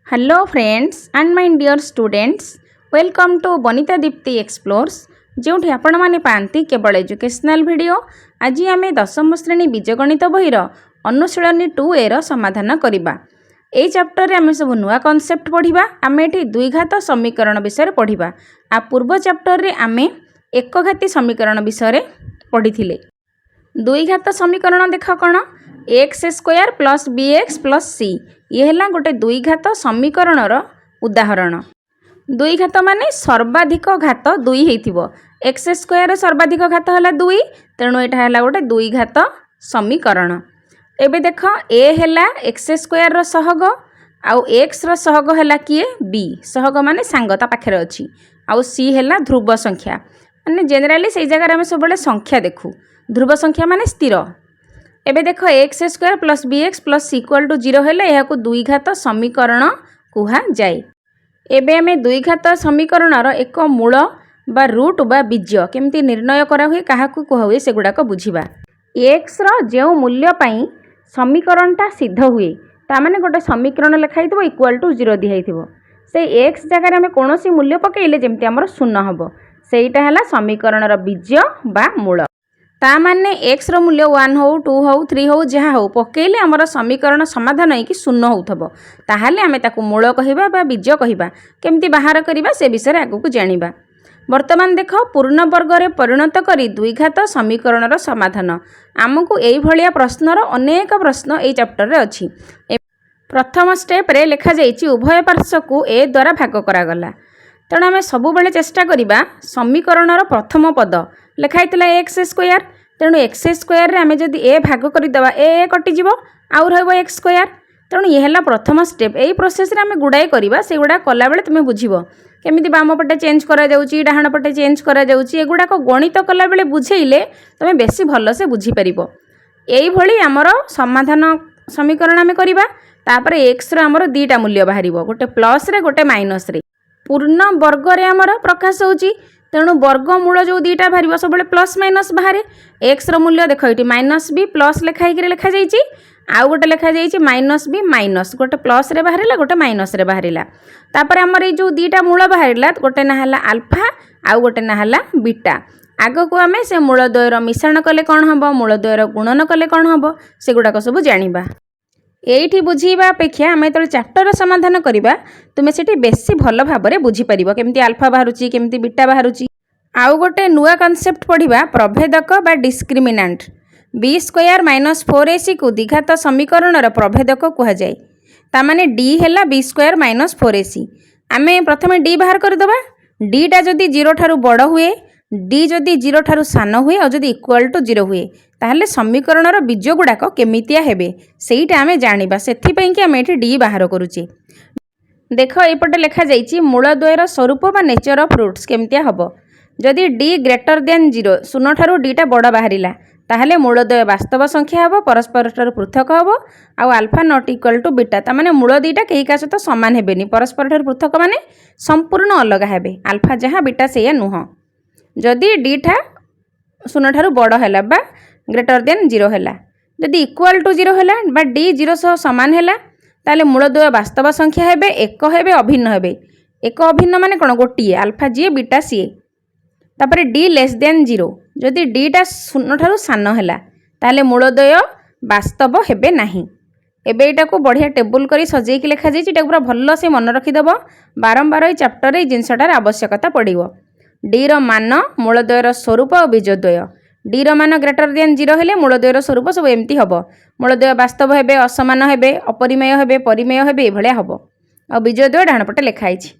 Hello friends and my dear students, welcome to Bonita Dipti Explores जो आपण मैंने पाती केवल एजुकेशनल वीडियो। आज आम 10th श्रेणी बीजगणित बहीर अनुशीलनी 2A समाधान करवा। ये चैप्टर आम सब नुआ कॉन्सेप्ट पढ़ा। आम ये द्विघात समीकरण विषय पढ़ा। आ पूर्व चैप्टर रे आम एकघाती समीकरण विषय पढ़ी। द्विघात समीकरण देख कौन x square plus b x plus c ये है गोटे द्विघात समीकरणर उदाहरण। द्विघात माने सर्वाधिक घात दुई होइथिबो। एक्स स्क्वायर सर्वाधिक घात है दुई, तेणु यहाँ है गोटे द्विघात समीकरण। एबे देख ए है एक्स स्क्वायर रो सहग आउ एक्स रो सहग है किए बी। सहग माने सांग ता पाखरे अच्छी। आउ सी है ध्रुव संख्या। माने जेनेराली से जगह आम सब संख्या देखू। ध्रुव संख्या माने स्थिर। एबे देख x square plus b x plus c equal to 0 हेले यह द्विघात समीकरण कुहा जाए। एबे आमे द्विघात समीकरणर एक मूल बा रूट बा बीज केमती निर्णय करा हुए काहाकू कुहा हुए सेगुडाक बुझिबा। एक्स रो जेउ मूल्य पई समीकरणटा सिद्ध हुए ता माने गोटे समीकरण लिखाइथिबो इक्वल टू 0 दिहाइथिबो। से एक्स जगह आमे कोनोसी मूल्य पकेइले जेमती हमर 0 हबो सेइटा हला समीकरणर बीज बा मूल। ता माने एक्स रो मूल्य 1 हो 2 हो 3 हो जहाँ हो पकेइले हमर समीकरण समाधान है कि 0 होथबो। ताहाले आमे ताकू मूल कहिबा बा बीज कहिबा। केमती बाहर करिबा से विषय आगु जानिबा। वर्तमान देख पूर्ण वर्ग रे परिणत करी द्विघात समीकरणर समाधान। आमको एई भलिया प्रश्नर अनेक प्रश्न एई चैप्टर रे अछि। प्रथम स्टेप रे लिखा जाइछि उभय पार्श्व को ए द्वारा भाग करा गला। तेणु आम सबु बेले चेष्टा करिबा समीकरणर प्रथम पद लिखाइतला एक्स स्क्वायर। तेणु एक्स स्क्वायर रे आमे जदि ए भाग करदेवा ए कटि जीवो आउ रहइबो एक्स स्क्वायर। तेणु ये है प्रथम स्टेप। यही प्रोसेस रे आमे गुड़ाई करवा से गुड़ा कला बेले तुमे बुझिबो केमिति बाम पटे चेंज करा जाउची डाहाण पटे चेंज करा जाउची। एगुड़ा को गणित कला बेले बुझेइले तुमे बेसी भल से बुझी परिबो। एई भली हमर समाधान समीकरण आमे करबा। तापर एक्स रो हमर दीटा मूल्य बाहरिबो, गोटे प्लस रे गोटे माइनस रे। पूर्ण वर्ग रे हमर प्रकाश होउची। तेणु वर्गमूल जो दीटा बाहर सब प्लस माइनस बाहर। एक्स रो मूल्य देख ये माइनस बी प्लस लिखाई लिखा जाइए। आउ गोटे लिखा जाइए माइनस बी माइनस गोटे प्लस रे बाहर गोटे माइनस रे बाहर। तापर आमर ये जो दीटा मूल बाहर गोटे ना है आल्फा आउ गोटे ना है बीटा। आग को आम से मूल द्वयर मिश्रण कले कौन हम, मूल द्वयर गुणन कले कौन हम से गुड़ाक सब जानिबा। एठी बुझीबा अपेक्षा आम जो चैप्टर समाधान करवा तुमे सेठी बेसी भल भाव में बुझीपर केमती आल्फा बाहरुची केमती बीटा बाहरुची। आउ गोटे नुआ कॉन्सेप्ट पढ़िबा प्रभेदक बा डिस्क्रिमिनांट। बी स्क्वायर माइनस 4ac को द्विघात समीकरणर प्रभेदक कह जाए। तामाने डी है बी स्क्वायर माइनस 4ac। आम प्रथम डी बाहर करदबा। डीटा जदि 0 ठारू बड़ हुए डी जदि 0 ठारू सान हुए और जदि इक्वल टू 0 हुए ताहले समीकरणर बीज गुड़ाक केमितिया हेबे सेईटा आमे जानिबा। सेथिपई कि आमे एठी डी बाहर करूचे। देख एपटे लिखा जाइछि मूल द्वयर स्वरूप बा नेचर ऑफ रूट्स केमितिया हबो। जदि डी ग्रेटर देन 0 शून्य ठारू डीटा बड़ बाहरिला ताहले मूलद्वय वास्तव संख्या हबो, परस्पर ठारू पृथक हबो। आउ alpha not equal to beta तामाने मूल दीटा कहीं का सहित समान हेबेनी, परस्पर ठारू पृथक माने संपूर्ण अलग हेबे। अल्फा जहाँ बीटा सेया नुह। जदि डीटा शून्य ठारू बड़ हैला बा ग्रेटर देन 0 हैला, जदि इक्वल टू 0 हैला बा डी 0 सह समान हैला ताले मूलद्वय वास्तव संख्या हेबे, एक हेबे, अभिन्न हेबे। एक अभिन्न माने कोन गोटिए अल्फा जी बीटा सी। तापर डी लेस देन 0 जदि डीटा शून्य ठारू सान हैला ताले मूलद्वय वास्तव हेबे नाही। एबे एटा को बढ़िया टेबल करी सजेई कि लिखा जाइछि। एटा पूरा भल्लो से मन रखी दबो। बारंबार ए चैप्टर रे जिंसटार आवश्यकता पड़िबो। डी रो मान मूलद्वयर स्वरूप और बीजद्वय। डी रो मान ग्रेटर देन 0 हेले मूलद्वयर स्वरूप सब एमती हबो। मूलद्वय वास्तव हेबे, असमान हेबे, अपरिमेय हेबे, परिमेय हेबे, ए भलिया हबो। और बीजद्वय डाहाण पटे लिखा आइछि।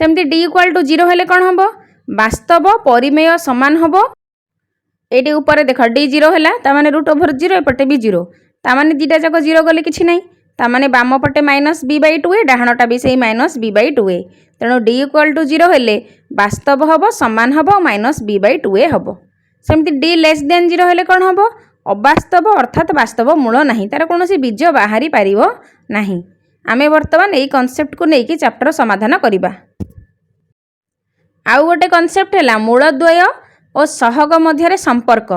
सेमती डी इक्वल टू 0 हेले कोन हबो वास्तव परिमेय समान हबो। एटी ऊपर देख डी 0 हैला तामाने रूट ओवर 0 एपटे भी 0 तामाने दीटा जाक 0 गले किछि नै। तामाने बाम पटे माइनस बी बाई 2 ए डाहाणटा भी सेही माइनस बी बाई 2 ए। तेणु डी इक्वल टू 0 हेले वास्तव हबो, समान हबो, माइनस बी बाई 2 ए हबो। सेमती डी लेस देन 0 हेले कोन हबो अवास्तव अर्थात वास्तव मूल नाही, तार कोनोसी बीज बाहरी पारिबो नाही। आमे वर्तमान एई कांसेप्ट को नेकी चैप्टर समाधान करिबा। आउ गोटे कॉन्सेप्ट है मूलद्वय और सहग मध्य संपर्क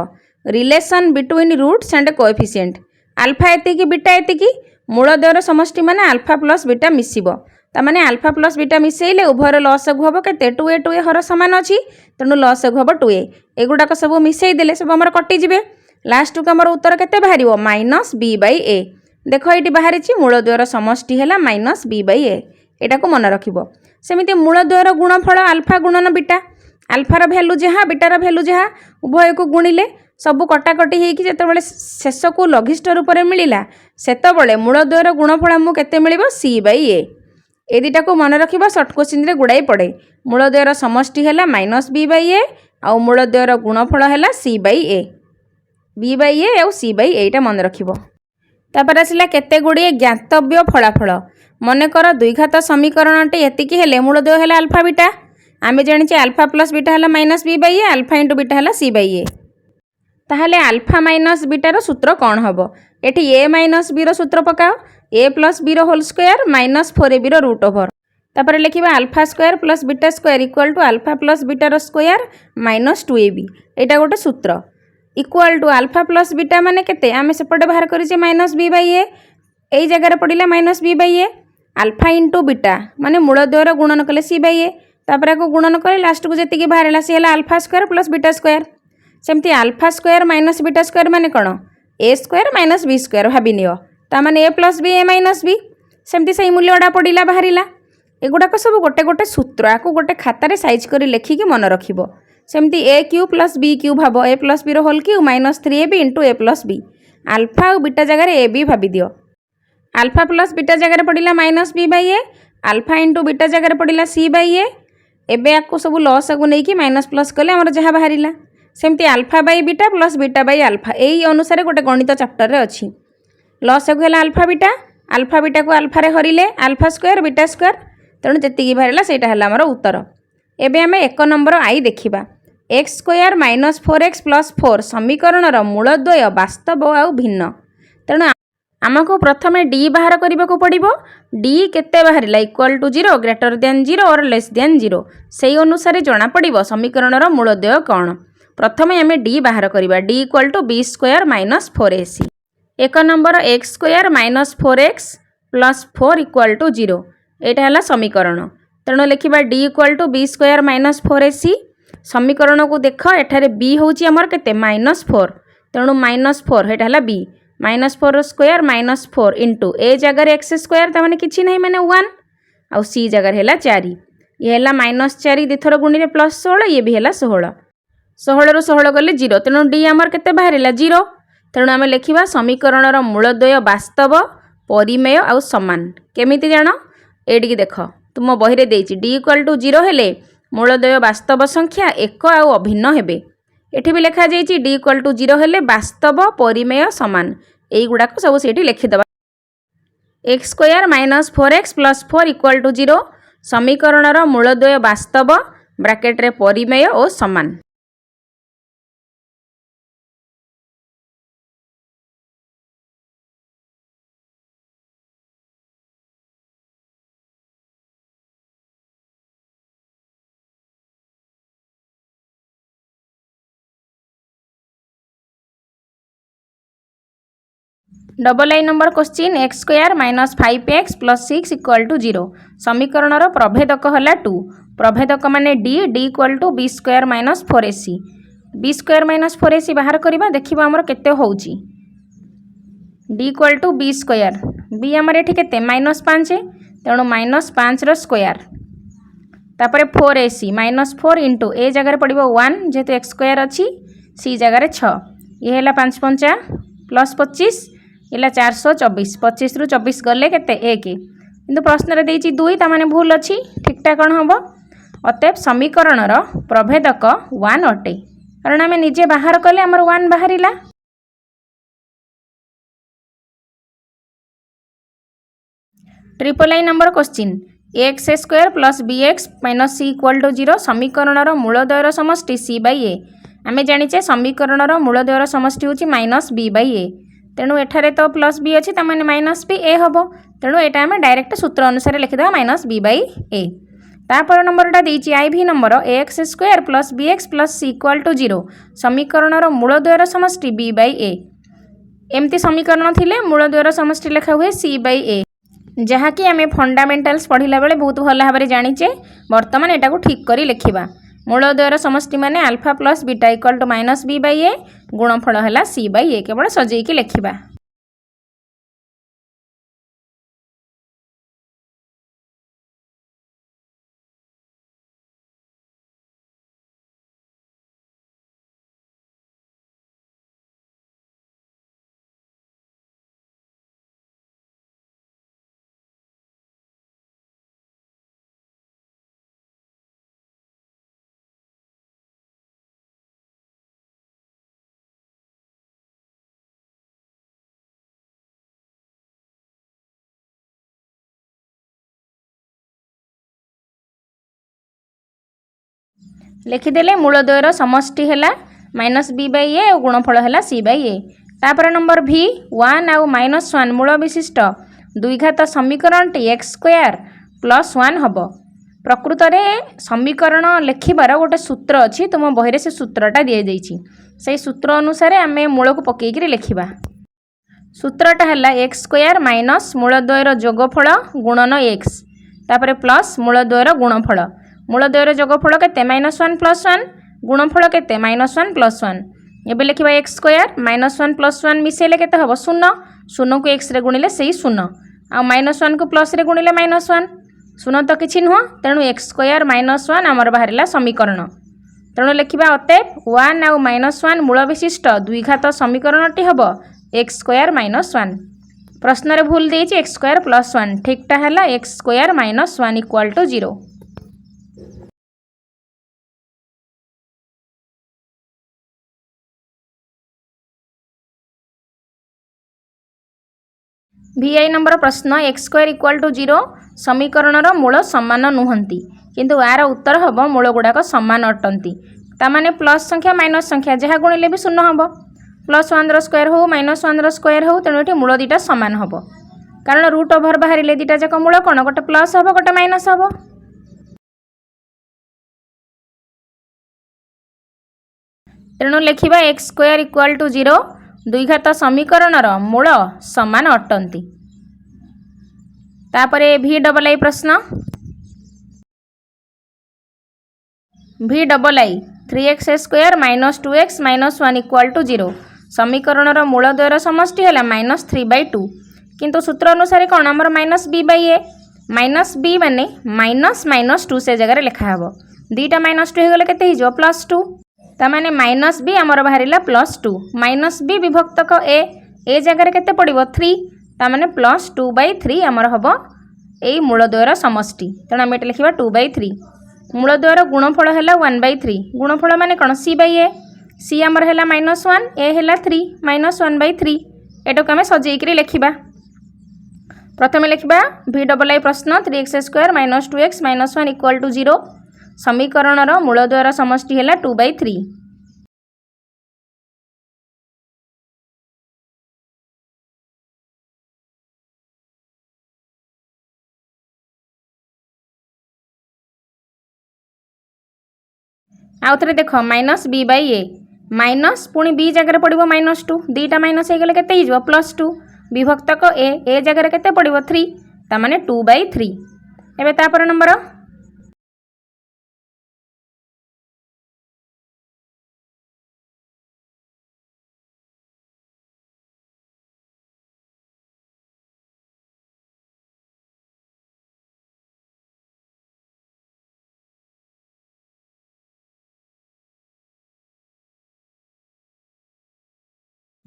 relation between roots and coefficient. Alpha एतिकी बीटा एतिकी मूलद्वयर समष्टि माने अल्फा प्लस बीटा मिसिबो। तामाने अल्फा प्लस बीटा मिसेले उभयर लसगु हम के 2a हर सामान अच्छी तेणु लसगु हम 2a एगुड़ाक सब मिसेदेले सब आम कटिजे लास्ट को आम उत्तर के बाहर -b/a देख ये बाहरी मूलद्वयर समष्टि है -b/a यहाँ को मन रख सेमती मूलद्वयर गुणफल अल्फा गुणन बीटा अल्फार भैल्यू जहाँ बीटार भैल्यू जहाँ उभय को गुणिले सबू कटाकटी होगी जिते शेष को लघिष्ठ रूप में मिलला सेतबले मूलद्वयर गुणफल आमको केते मिलिबो c/a ए दुटा को मन रखा सर्ट क्वेश्चन गुड़ाई पड़े मूलद्वयर समष्टि है -b/a आउ मूलद्वयर गुणफल है c/a b/a आउ c/a यहाँ मन रखिपर आसला केते गुड़िए ज्ञातव्य फलाफल मनकर द्विघात समीकरणटी एतिकी हेले मूलद्वय है अल्फा बीटा आमे जानिचे अल्फा प्लस बीटा है -b/a अल्फा इंटू बीटा है c/a ताहले अल्फा माइनस बीटार सूत्र कौन हम एटी a माइनस b सूत्र पकाओ a plus b whole square -4ab root over तापर लिखा alpha square plus beta square equal to alpha plus बीटार स्क्वायर -2ab यहाँ गोटे सूत्र equal to alpha plus beta माने केते आमे सेपटे बाहर करिचे -b/a यही जगह पड़िला -b/a अल्फा इंटू बीटा माने मूलद्वयर गुणन कले c/a तापर को गुणन कले लास्ट को जी बाहर सी है alpha square plus beta square सेमती alpha square minus beta square माने कौन a square minus b square भाभी नियो तामाने a plus b a minus b सेमती से मूल्यटा पड़ा बाहर एगुड़ाक सब गोटे गोटे सूत्र आपको गोटे खातार सैज कर लिखिकी मन रखिबो सेमती a cube plus b cube भाव a plus b whole cube -3ab into a plus b alpha और बीटा जगह ए बी भाभी दियो अल्फा प्लस बीटा जगह पड़ा -b/a अल्फा इंटू बीटा जगह पड़ा c/a एबे आपको सब लस को लेकिन माइनस प्लस कले आमर जहाँ बाहर सेमती alpha by beta plus beta by alpha यही अनुसार गोटे गणित चैप्टर रे अच्छी लस को है अल्फा बीटा को अल्फा हरिले अल्फा स्क्वायर बीटा स्क्वायर तेणु जी बाहर से आमर उत्तर एबे आम 1 नंबर आई देखा एक्स स्क्वायर -4x + 4 समीकरणर मूलद्वय वास्तव आउ भिन्न तेणु आमको प्रथमे डी बाहर करने को पड़ो डी केते बाहर इक्वल टू 0 ग्रेटर देन 0 और लेस देन 0 से अनुसार जना पड़ो समीकरणर मूलद्वय कौन प्रथमे आम डी बाहर करवा d equal to b square -4ac 1 number x square -4x + 4 equal to 0 यहाँ है समीकरण तेणु लिखा d equal to b square -4ac समीकरण को देख एठारे b हूँ आमर के -4 तेणु -4 यहाँ है b -4 स्क्वायर -4 इंटू ए जगह एक्स स्क्वायर तमाने किसी ना माने 1 आउ सी जगह है 4 ये है -4 दिथर गुणी +16 ये भी है 16 16 रु 16 गले 0 तेणु डी आमर केते बाहर 0 तेणु आम लिखा समीकरणर मूलद्वय वास्तव परिमेय आउ समान केमिति जान एडिकी देख तुम बही देछि डी इक्वल टू 0 हेले मूलद्वय वास्तव संख्या 1 आउ अभिन्न हेबे एठी भी लिखा जाइछि डी इक्वल टू 0 हेले वास्तव परिमेय समान एई गुडाक सब सेठी लिखि दबा x square -4x + 4 equal to 0 समीकरणर मूलद्वय वास्तव ब्रैकेट रे परिमेय और समान double I number question x square -5x + 6 equal to 0 समीकरणर प्रभेदक है 2 प्रभेदक माने d equal to b square -4ac b square -4ac बाहर करवा देखिबा हमर केते होउची d equal to b square b हमर एठी केते -5 तेणु -5 रो स्क्वायर तापरे 4ac -4 इंटू ए जगह पड़ो 1 जेहेतु x स्क्वायर अच्छी सी जगह 6 ये है 5 5 + 25 ये 424 25 रु 24 गले केते 1 किंतु प्रश्न रे 2 तामाने भूल अच्छी ठीकटा कौन हम अतएव समीकरणर प्रभेदक 1 अटे कारण आम निजे बाहर कले आमर 1 बाहर triple I number question x square plus bx - c equal to 0 समीकरणर मूलद्वयर समष्टि c/a आम जानिचे समीकरणर मूलद्वयर समष्टि होची -b/a तेणु एठारे तो प्लस बी अच्छी तमाने -b a हम तेणु यहाँ आम डायरेक्ट सूत्र अनुसार लिखिदा -b/a तापर नंबरटा देछि I V number x square plus bx + c equal to 0 समीकरणर मूलद्वयर समष्टि b/a एमती समीकरण थिले मूलद्वयर समष्टि लिखा हुए c/a जहाँकि आम फंडामेंटाल्स पढ़ला बेले बहुत भल भाव में जानीचे। बर्तमान एटा को ठीक करी लिखिबा। मूलद्वयर समष्टि माने alpha plus beta equal to minus b by a, गुणफल है सी बाई ए। केवल सजेकी लिखिबा। लिखिदेले मूलद्वयर समष्टि है माइनस बी बाई ए और गुणफल है सी बाई ए। तापर नंबर भी 1 आउ -1 मूल विशिष्ट द्विघात समीकरण टी एक्स स्क्वायर प्लस 1 हम। प्रकृत में समीकरण लिखिबार गोटे सूत्र अच्छी। तुम बही से सूत्रटा दी जाइए। से सूत्र अनुसार आम मूल को पकईकि लिखा। सूत्रटा है एक्स स्क्वायर माइनस मूलद्वयर जोगफल गुणन एक्स तापर प्लस मूलद्वयर गुणफल। मूलद्वयर जोगफल के -1 + 1 गुणफल के -1 + 1। एबे लिखा एक्स स्क्वायर -1 + 1 मिसेले के हम 0। 0 को एक्स रे गुणिले से 0 आ -1 को प्लस रे गुणिले -1। 0 तो किसी नुह तेणु एक्स स्क्वायर -1 आमर बाहर समीकरण। तेणु लिखा अतएव 1 आउ -1 मूल विशिष्ट द्विघात समीकरणटी हम एक्स स्क्वायर -1। प्रश्न रे भूल देछि एक्स स्क्वायर प्लस 1 ठीकटा है x square -1 equal to 0। VI number प्रश्न एक्स स्क्वायर इक्वल टू 0 समीकरणर मूल समान नुहंती किंतु यार उत्तर हम मूल गुड़ाक समान अटंती। तामाने प्लस संख्या माइनस संख्या जहाँ गुणिले भी 0 हम। +1 स्क्वायर हो -1 स्क्वायर हो तेणु ये मूल दुटा सामान हम। कारण रूट ओभर बाहर दुटा जाक मूल कौन गोटे प्लस हम गोटे माइनस हम। तेणु लिखा एक्स स्क्वायर इक्वल टू 0 द्विघात समीकरणर मूल समान अटंती। तापरे VII प्रश्न VII 3x square -2x -1 equal to 0 समीकरणर मूलद्वयर समष्टि है -3/2 किंतु सूत्र अनुसार कौन आमर -b/a -b माने -2 से जगह लिखा हे। दुईटा -2 हो गले केते हिजो +2 तामाने -b आमर बाहरिला +2 -b विभक्त क a जगह केते पड़िबो 3 तामाने +2/3 आमर हबो एई मूलद्वयर समष्टि। तेणु आम ये लिखा 2/3। मूलद्वयर गुणफल है 1/3 गुणफल माने कौन c/a सी आमर है -1 ए है 3 -1/3 एटा को आम सजेकी लिखा। प्रथम लिखा VII प्रश्न 3x square -2x -1 equal to 0 समीकरणर मूलद्वयर समष्टि है 2/3। आउ थे देख -b/a माइनस पुणी b जगह पड़ो -2 दुईटा माइनस हो गले केते हिजो +2 विभक्त क a जगह केते पड़ो 3 तामाने 2/3। एबे तापर नंबर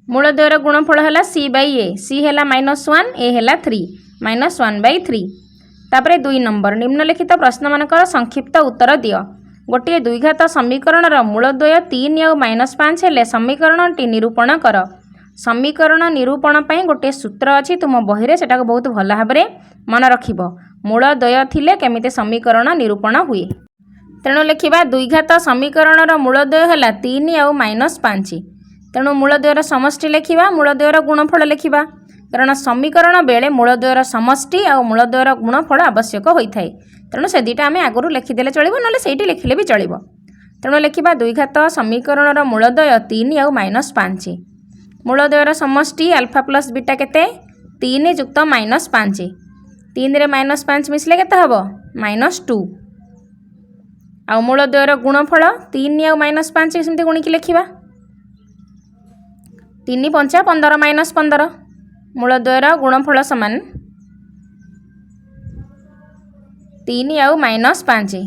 मूलद्वयर गुणफल है c/a सी है -1 ए है 3 -1/3। तापर 2 नंबर निम्नलिखित प्रश्न मानकर संक्षिप्त उत्तर दियो। गोटे द्विघात समीकरणर मूलद्वय 3 और -5 हेले समीकरणटी निरूपण कर। समीकरण निरूपण पर गोटे सूत्र अच्छी तुम बही से बहुत भल भाव मन रख। मूलद्वय थिले केमिते समीकरण निरूपण हुए। तेणु लिखा द्विघात समीकरणर मूलद्वय है 3 और -5 तेणु मूलद्वयर समष्टि लिखा मूलद्वयर गुणफल लिखा कारण समीकरण बेले मूलद्वयर समष्टि और मूलद्वयर गुणफल आवश्यक होता है। तेणु से दुटा आम आगुरी लिखिदे चलो ना से लिखिले भी चलो। तेणु लिखा द्विघात समीकरणर मूलद्वय 3 और -5 मूलद्वयर समष्टि अल्फा प्लस बीटा केते 3 + -5 तीन रे -5 मिसले केते हबो -2 आ मूल द्वयर गुणफल 3 आ -5 सेमती गुणिकी लिखिबा 3 5 15 -15 मूल द्वयर गुणफल समान 3 आ -5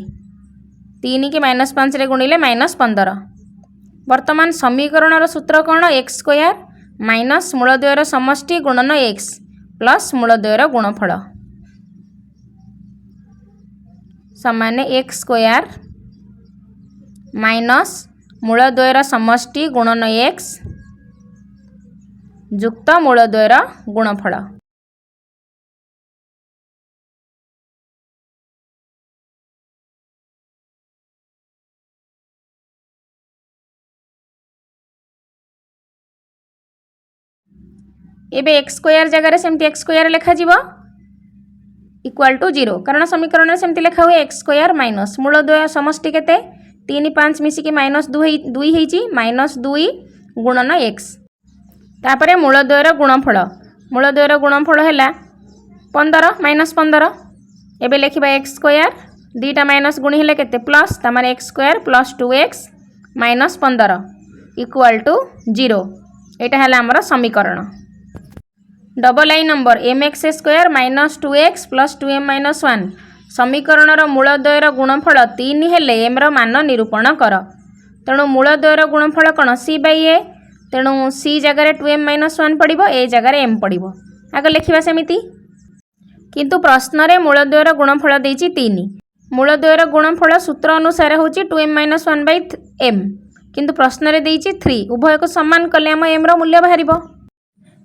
3 की -5 रे गुणिले -15 वर्तमान समीकरण सूत्र कौन एक्स स्क्वायर माइनस मूल द्वयर समष्टि गुणन एक्स प्लस मूल द्वयर गुणफल समान एक्स स्क्वायर माइनस मूल द्वयर समष्टि गुणन एक्स जुक्त मूल द्वयर गुणफल। एबे एक्स स्क्वायर जगह सेमती एक्स स्क्वायर लिखा जीवो इक्वल टू 0 कारण समीकरण सेमती लिखा हुए एक्स स्क्वायर माइनस मूल द्वय समष्टि केते 3 5 मिसिकी -2 हेची -2 गुणन एक्स तापरे मूल द्वयर गुणफल हैला 15 -15 एबे लिखिबा एक्स स्क्वायर दीटा माइनस गुणी हेले केते प्लस तमाने x square plus 2x -15 equal to 0 एटा हैला हमर समीकरण। Double line number mx square -2x plus 2m -1 समीकरण मूल द्वयर गुणफल 3 हेले m रो मान निरूपण कर तेणु मूल द्वयर गुणफल कौन c बाई a तेणु c जगह 2m -1 पड़ो a जगह m पड़ो आगे लिखा सेमिति किंतु प्रश्न रे मूल द्वयर गुणफल देछि 3 मूल द्वयर गुणफल सूत्र अनुसार होछि 2m -1 बाई m किंतु प्रश्न रे देछि 3 उभय को समान कले हम m रो मूल्य बाहरिबो।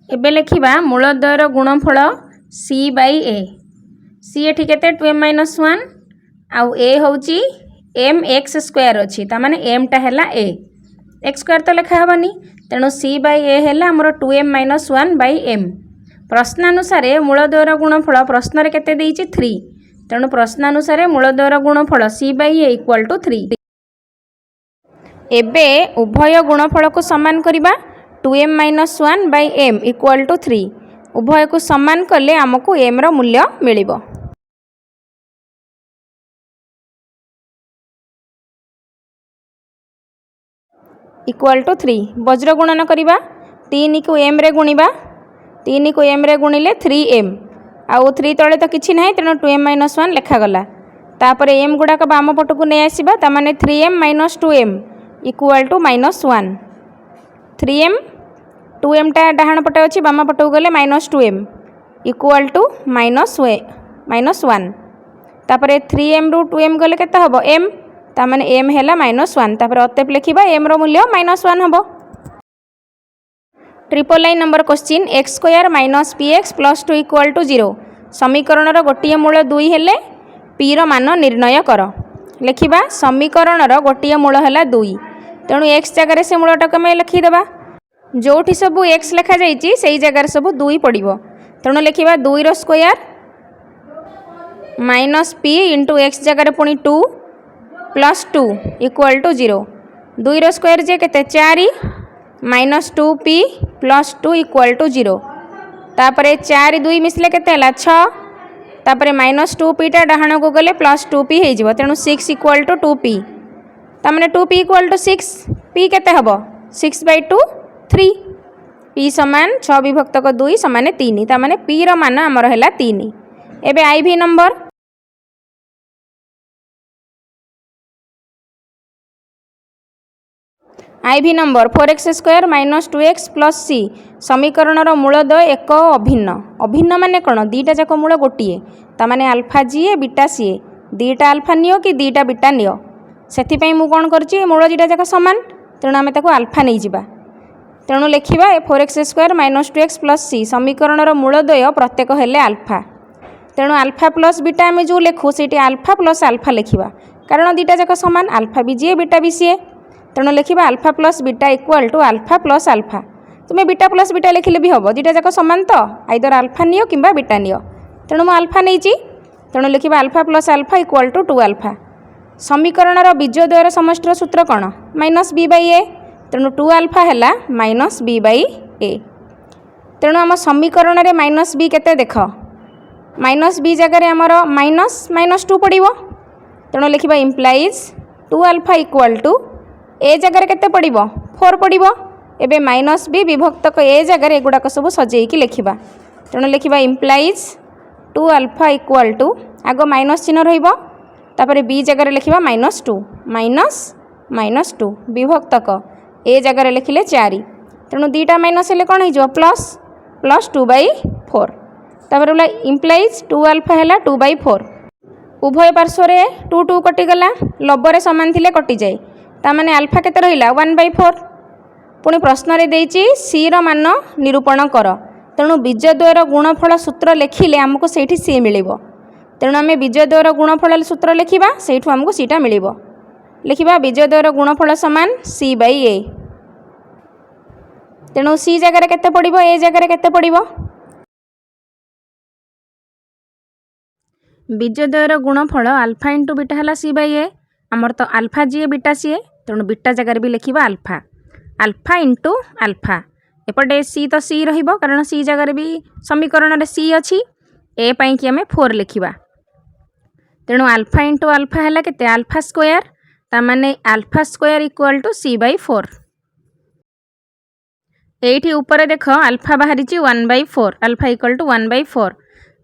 एबे लिखिबा मूल द्वयर गुणफल c बाई a c एठी केते 2m -1 आउ a होची m x स्क्वायर अछि ता माने m टा हैला a x स्क्वायर तो लिखा हबनी तेणु c बाई a हैला हमर 2m -1 बाई m प्रश्नानुसार मूल द्वयर गुणफल प्रश्न रे केते देछि 3 तेणु प्रश्नानुसार मूल द्वयर गुणफल c by a equal to 3। एबे उभय गुणफल को समान करिबा 2m -1 by m equal to 3 उभय को समान कले आमको m रो मूल्य मिलिबो। इक्वल टू 3 वज्र गुणन करिबा 3 को m रे गुणिबा 3 को m रे गुणिले 3m आउ 3 तले तो किछि नाही तेणु 2m -1 लेखा गला तापरे m गुडा को बाम पट को नै आसीबा ता माने 3m - 2m equal to -1 3m 2m टा डाहाण पटे अछि बाम पट को गले -2m इक्वल टू -1 तापरे 3m रु 2m गले केते हबो m ता माने m हैला -1 तापरे अतेप लिखिबा m रो मूल्य -1 हबो। Triple line number question x square minus px plus 2 equal to 0 समीकरण गोटे मूल 2 हेले p रो मान निर्णय कर लिखिबा समीकरण गोटे मूल है 2 तेणु x जगह से मूलटा आम लिखिदेबा जोठी सब x लिखा जाइए से जगह सब 2 पड़ो तेणु लिखिबा 2 रो square minus p into x जगह पुणी 2 प्लस 2 इक्वल टू 0 2 रो स्क्वायर जे केते 4 minus 2p plus 2 equal to 0 तापरे 4 2 मिसले केते हला 6 तापरे माइनस 2p टा डाहाण को गले प्लस 2p हे जिवो तेणु 6 इक्वल टू 2p तामने 2p इक्वल टू 6 p केते हबो 6 बाई 2 3 p समान 6 विभक्त 2 समान 3 तामने p रो मान हमर हैला 3। एबे IV number IV number 4x square minus 2x plus c समीकरण मूल 2 एक अभिन्न अभिन्न माने कौन दीटा जाक मूल गोटे ताने आल्फा जी बीटा सी दीटा आल्फा नियो कि दीटा बीटा नियो से मु कौन कर मूल दीटा जाक सामान तेणु आम आल्फा नहीं जावा तेणु लिखा 4x square minus 2x plus c समीकरण मूल 2 प्रत्येक हेले आल्फा तेणु आल्फा प्लस बीटा आम जो लिखु से आल्फा प्लस आल्फा लिखा कारण दीटा जाक सामान आल्फा भी जी बीटा भी सी तेणु लिखा alpha plus beta equal to alpha plus alpha तुम्हें बीटा प्लस बीटा लिखिले भी हम दीटा जाक सामान तो आइदर आल्फा नियो कि बीटा नियो तेणु मु आल्फा नहीं तेणु लिखा alpha plus alpha equal to 2 alpha समीकरण बीज द्वयर समष्टिर सूत्र कौन माइनस बी बाई ए तेणु 2 आल्फा है माइनस बी बाई ए तेणु आम समीकरण में माइनस बी केते देख माइनस बी जगह आमर माइनस माइनस टू पड़ो तेणु लिखा इम्प्लाइज 2 अल्फा इक्वाल टू ए जगह केते पड़ो 4 पड़ो एबे माइनस बी विभक्तक ए जगह एगुड़ाक सब सजेकी लिखा तेणु लिखा इम्प्लाइज 2 अल्फा इक्वाल टू आग माइनस चिन्ह रही बी जगह लिखा माइनस टू विभक्तक ए जगह लिखिले 4 तेणु दीटा माइनस हेले कौन हो प्लस प्लस 2/4 तापर बोला इम्प्लाइज 2 अल्फा है 2/4 उभय पार्श्व 2 2 कटिगला लबरे सामान थिले कटि जाए तामाने अल्फा केते रहिला 1/4 पुणी प्रश्न रे देइछि सी रो मान निरूपण कर तेणु बीजद्वयर गुणफल सूत्र लिखिले आमको सेठी सी मिलिबो तेणु आम बीजद्वयर गुणफल सूत्र लिखा से आमको सीटा मिल लिखा बीजद्वयर गुणफल सामान C/A तेणु सी जगह केते पड़ो ए जगह केते पड़ो बीजद्वयर गुणफल अल्फा इंटू बीटा है C/A आमर तो अल्फा जी बीटा सी तेणु बीटा जगह भी लिखा अल्फा अल्फा इंटू अल्फा एपटे सी तो सी रहिबो कारण सी जगह भी समीकरण रे सी अच्छी ए पाई कि आम 4 लिखा तेणु अल्फा इंटू अल्फा है केते अल्फा स्क्वायर तामाने alpha square equal to C/4 एठी ऊपर देख अल्फा बाहरी 1/4 अल्फा इक्वल टू 1/4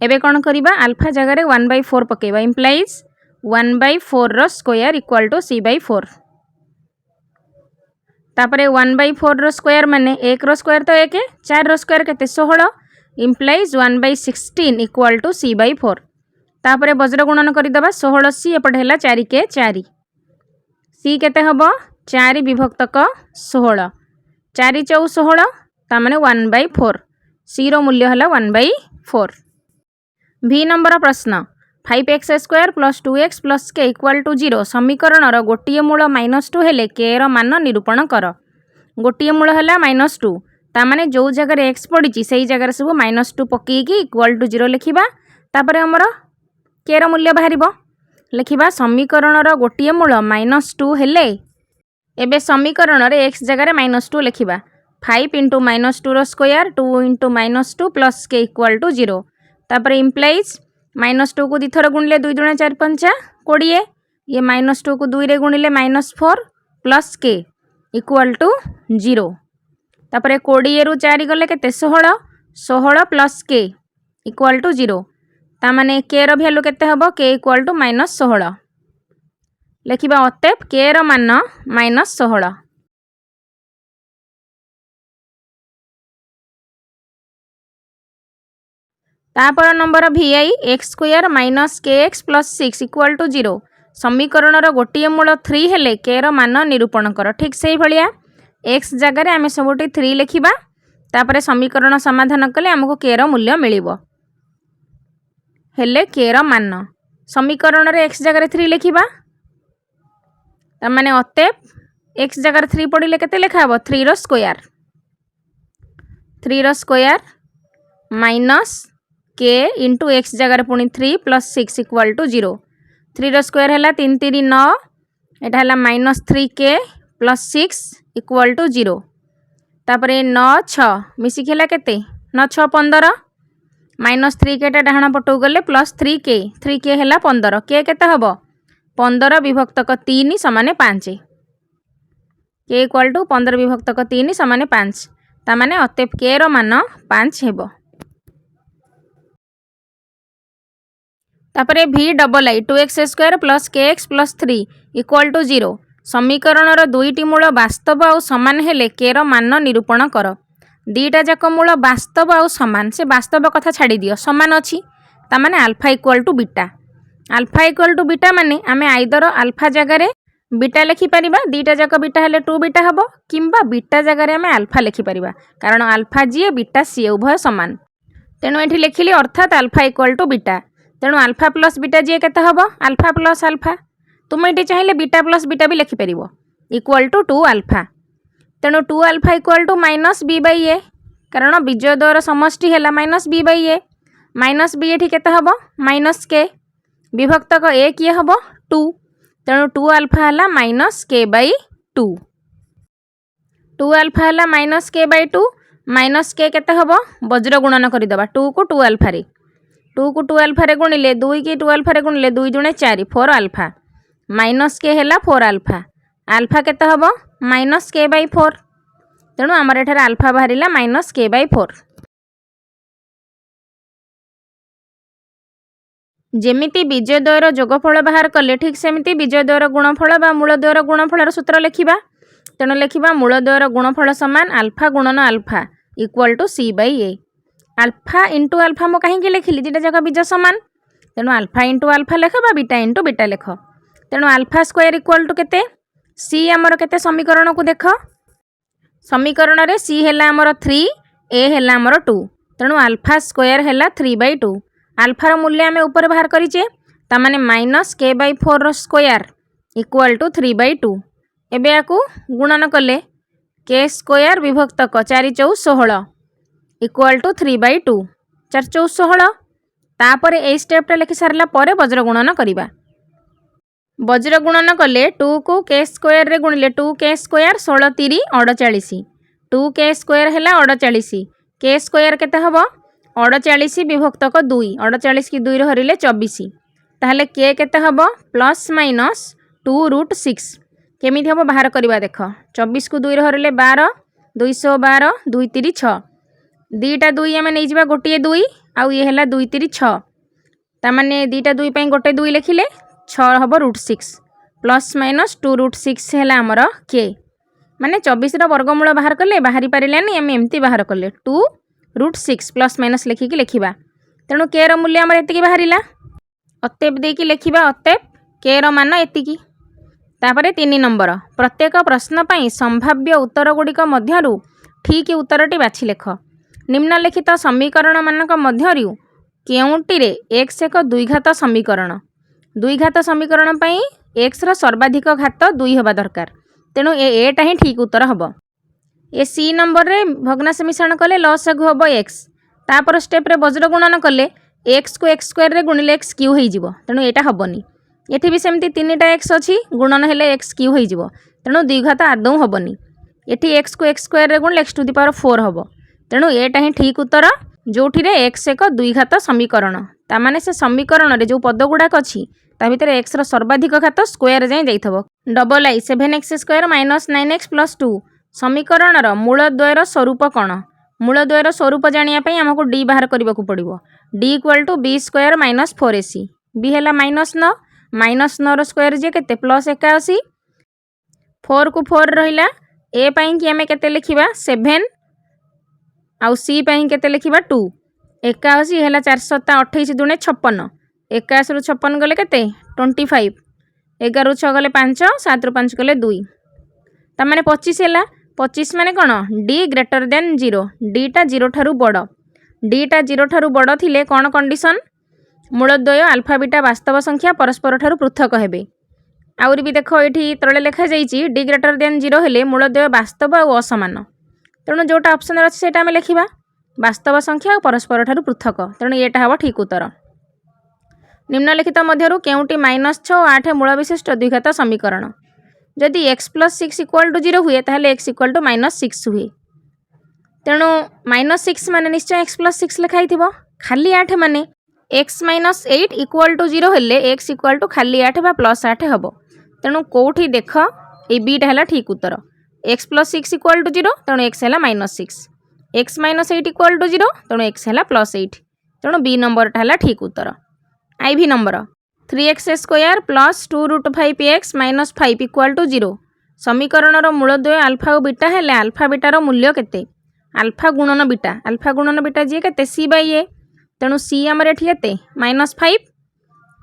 एबे कौन करिबा अल्फा जगह 1/4 पकेबा इम्प्लाइज 1/4 रो स्क्वायर इक्वल टू C/4 तापरे 1/4 रो स्क्वायर माने 1 रो स्क्वायर तो 1 4 रो स्क्वायर केते 16 इम्प्लाइज 1/16 इक्वल टू C/4 तापरे वज्र गुणन करदेबा 16C एपटे है 4 के 4 सी केते हबो 4 विभक्तक 16 4 चौ 16 तामाने 1/4 सी रो मूल्य है 1/4 भी नंबर प्रश्न 5x² + 2x + k = 0 समीकरण गोटे मूल -2 हेले k रो मान निरूपण कर गोटे मूल है -2 तामाने जो जगह x पड़ी से जगह सब -2 पकईकी इक्वल टू 0 लिखा तापर आमर k रो मूल्य बाहर लिखा समीकरण गोटे मूल -2 हेले एबे समीकरण रे x जगह -2 लिखा 5 इंटू -2 रो स्क्वायर 2 इंटू -2 + k = 0 तापर इम्प्लाइज -2 को 2 थर गुणिले 2 दूना 4 5 20 ये -2 को 2 रे गुणिले -4 + k = 0 तापर 20 रु 4 गले केते 16 16 + k = 0 तामाने k रो वैल्यू केते हबो k = -16 लिखिबा अतएव k रो मान -16 तापर नंबर VI x² - kx + 6 = 0 समीकरण गोटे मूल 3 हेले k रो मान निरूपण कर ठीक से भलिया x जगह आम सबुठी 3 लिखा तापर समीकरण समाधान कले आमको k रो मूल्य मिलिबो हेले k रो मान समीकरण रे x जगह 3 लिखा तमाने अतएव x जगह 3 पड़िले केते लिखा हबो 3 रो square minus k into x जगह पुणी 3 + 6 = 0 3 रो स्क्वायर है 3 3 9 एटा है -3k + 6 = 0 तापर 9 6 मिसिक है केते 9 6 15 -3k डाहण पटू गले +3k 3k है 15 k केते हबो 15 विभक्तक 3 = 5 k = 15 विभक्तक 3 = 5 तामाने अतएव k रो मान 5 हेबो तापरे VII 2x² + kx + 3 = 0 समीकरण दुईटी मूल वास्तव आउ समान हेले k रो मान निरूपण कर दीटा जाक मूल वास्तव आउ समान से वास्तव कथा छाड़ी दियो समान अच्छी तामाने अल्फा = बीटा अल्फा = बीटा माने आमे आइदर अल्फा जगह बीटा लिखिपर दीटा जाक बीटा हेले 2 बीटा हम किंबा बीटा जगह आमे अल्फा लिखिपर कारण अल्फा जी बीटा सी उभय समान तेणु ये लिखिली अर्थात अल्फा = बीटा तेणु अल्फा प्लस बीटा जी केते हबो अल्फा प्लस अल्फा तुम ये चाहिए बीटा प्लस बीटा भी लिखिपर इक्वल टू 2 अल्फा तेणु 2 अल्फा इक्वल टू -b/a कारण बीजय द्वयर समष्टि है -b/a -b ये केते हबो -k विभक्तक a किए हबो 2 तेणु 2 अल्फा है -k/2 2 अल्फा है -k/2 -k केते हबो वज्र गुणन करदेबा 2 को 2 अल्फा रे टू को 2 अल्फा रे गुणिले 2 की 2 अल्फा रे गुणिले 2 दुणे 4 4 अल्फा माइनस के है 4 अल्फा अल्फा केते हबो माइनस के बाई 4 तेणु आमर एठार अल्फा बाहरिला माइनस के बाई 4 जेमिति बीजद्वयर जोगफल बाहर कले ठीक सेमिति बीजद्वयर गुणफल बा मूलद्वयर गुणफलर सूत्र लिखिबा तेणु लिखिबा मूलद्वयर गुणफल समान अल्फा गुणन alpha equal to c by a alpha into alpha मो कहीं लिखिली दुटा जाक बीज समान तेणु अल्फा इंटू अल्फा लेख बा बीटा इंटू बीटा लेख तेणु अल्फा स्क्वायर इक्वल टू केते सी आमर केते समीकरण को देख समीकरण रे सी हैला आमर 3 ए हैला आमर 2 तेणु अल्फा स्क्वायर हैला 3/2 अल्फार मूल्य आम ऊपर बाहर करिचे ता माने माइनस के बाई 4 स्क्वायर इक्वल टू 3/2 एबे याकू गुणन कले के स्क्वायर विभक्तक 4 4 16 इक्वल टू 3/2 4 4 16 तापर ए स्टेपटा लिखि सारला परे वज्र गुणन करिबा वज्र गुणन कले 2 को के स्क्वायर रे गुणिले 2 के स्क्वायर 16 3 48 2 के स्क्वायर हैला 48 के स्क्वायर केते हबो 48 विभक्तक 2 48 की 2 हरिले 24 ताहले के केते हबो प्लस माइनस 2√6 केमिति हबो बाहर करिबा देख 24 को 2 हरिले 12 212 2 3 6 दीटा 2 आम नहीं जावा गोटे 2 आउ ये है 2 3 6 ताने दीटा 2 गोटे 2 लिखिले 6 हम √6 प्लस माइनस 2√6 है आमर के माने 24 वर्गमूल बाहर कले बाहरी पारानी आम एमती बाहर कले 2√6 प्लस माइनस लिखिकी लिखा तेणु के मूल्य आमर एति बाहर अतेप देकी लिखा अतेप के मान एति तापर 3 नंबर प्रत्येक प्रश्न पर संभाव्य उत्तर गुड़िक मध्यरु ठीक उत्तरटी बाछि लेख निम्नलिखित समीकरण मानक मध्यरु केउंटिरे x एक द्विघात समीकरण द्विघात समीकरण पई x रो सर्वाधिक घात 2 होबा दरकार तेणु एटा ही ठीक उत्तर हबो ए सी नंबर रे भग्नांश मिश्रण कले लसागु हबो x तापर स्टेप रे वज्र गुणन कले x को x स्क्वायर रे गुणिले x क्यू होई जिवो तेणु एटा हबोनी एठी भी सेमती 3टा x अछि गुणन हेले x क्यू होई जिवो तेणु द्विघात आदौ हबोनी एठी x को x स्क्वायर रे गुणिले x टू द पावर 4 हबो तेणु एटा ही ठीक उत्तर जोठी रे x एक द्विघात समीकरण तामाने से समीकरण रे जो पद गुडाक अछि ता भितर x रो सर्वाधिक घात स्क्वायर जाय जाइथबो डबल आई 7x square minus 9x plus 2 समीकरण रो मूलद्वयर स्वरूप कोन मूलद्वयर स्वरूप जानिया पई हमको d बाहर करबा को पड़िबो d equal to b square minus 4ac b हैला माइनस 9 रो स्क्वायर जे केते प्लस 81 4 को 4 रहिला a पई कि हमें केते लिखिबा 7 आउ सी पई केते लिखिबा 2 81 हैला 428 दुणे 56 21 रु 56 गले केते 25 11 रु 6 गले 5 7 रु 5 गले 2 ता माने 25 हैला 25 माने कोन d ग्रेटर देन 0 d टा 0 ठारू बड़ d टा 0 ठारू बड़ थिले कोन कंडीशन मूलद्वय अल्फा बीटा वास्तव संख्या परस्पर ठारू पृथक हेबे आउरी भी देखो एठी तळे लेखा जाईची d ग्रेटर देन 0 हेले मूलद्वय वास्तव और असमान तेणु जोटा ऑप्शन अच्छे से आम लिखा वास्तव संख्या और परस्पर ठारू पृथक तेणु ये हम ठीक उत्तर निम्नलिखित मध्यरु केउंटी -6 और 8 मूल विशिष्ट द्विघात समीकरण जदि x प्लस 6 इक्वल टू 0 हुए ताहले x इक्वल टू -6 हुए तेणु -6 माने निश्चय x प्लस 6 लिखाई थिबो खाली 8 माने x माइनस 8 इक्वल टू 0 हेले x इक्वल टू खाली 8 बा प्लस 8 हबो तेणु कोठी देख ए बीटा हैला ठीक उत्तर x प्लस 6 इक्वल टू 0 तेणु x हैला -6 x माइनस 8 इक्वल टू 0 तेणु x हैला +8 तेणु बी नंबर टा हैला ठीक उत्तर I V number 3x square plus 2√5x minus 5 equal to 0 समीकरण रो मूलद्वय अल्फा और बीटा हेले अल्फा बीटार मूल्य केते अल्फा गुणन बीटा जी केते c बाई ए तेणु c आमर एठी केते -5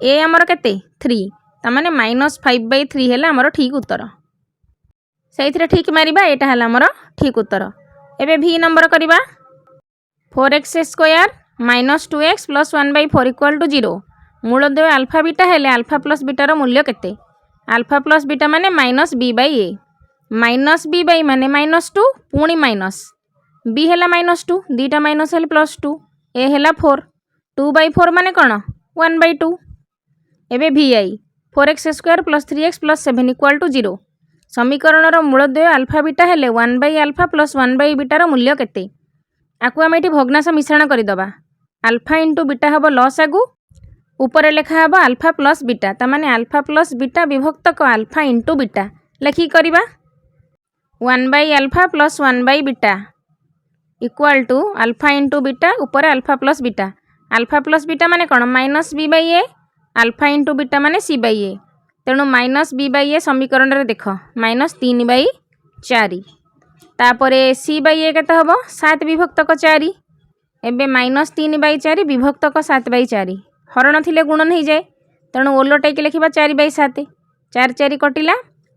ए आमर केते 3 ता माने -5/3 हेले आमर ठीक उत्तर से ठीक मारिबा एटा हला हमर ठीक उत्तर एबे भी नंबर करिबा 4x square minus 2x plus 1/4 equal to 0 मूलद्वय अल्फा बीटा हेले अल्फा प्लस बीटार मूल्य केते अल्फा प्लस बीटा माने -b/a -b माने -2 पुणी माइनस b हेला -2 दीटा माइनस हेले +2 a हेला 4 2/4 माने कोन 1/2 एबे vi 4x square plus 3x plus 7 equal to 0 समीकरण रो मूलद्वय अल्फा बीटा हेले 1/α प्लस 1/बीटार मूल्य केते आकु आम ये भग्नांश मिश्रण करदे अल्फा इंटू बीटा हम लस आगु ऊपर लिखा हम अल्फा प्लस बीटा तामाने अल्फा प्लस बीटा विभक्तक अल्फा इंटू बीटा लिखिक करवा 1/अल्फा प्लस 1/बीटा equal to alpha into beta ऊपर अल्फा प्लस बीटा माने कौन minus b by a alpha into beta माने सी बाई ए तेणु माइनस बी बाई ए समीकरण रे देख -3/4 तापर सी बाई ए केते हम 7 विभक्तक 4 एबे -3/4 विभक्तक 7/4 हरण थिले गुणन हो जाए तेणु ओलटाई लिखा 4/7 4 4 कटिला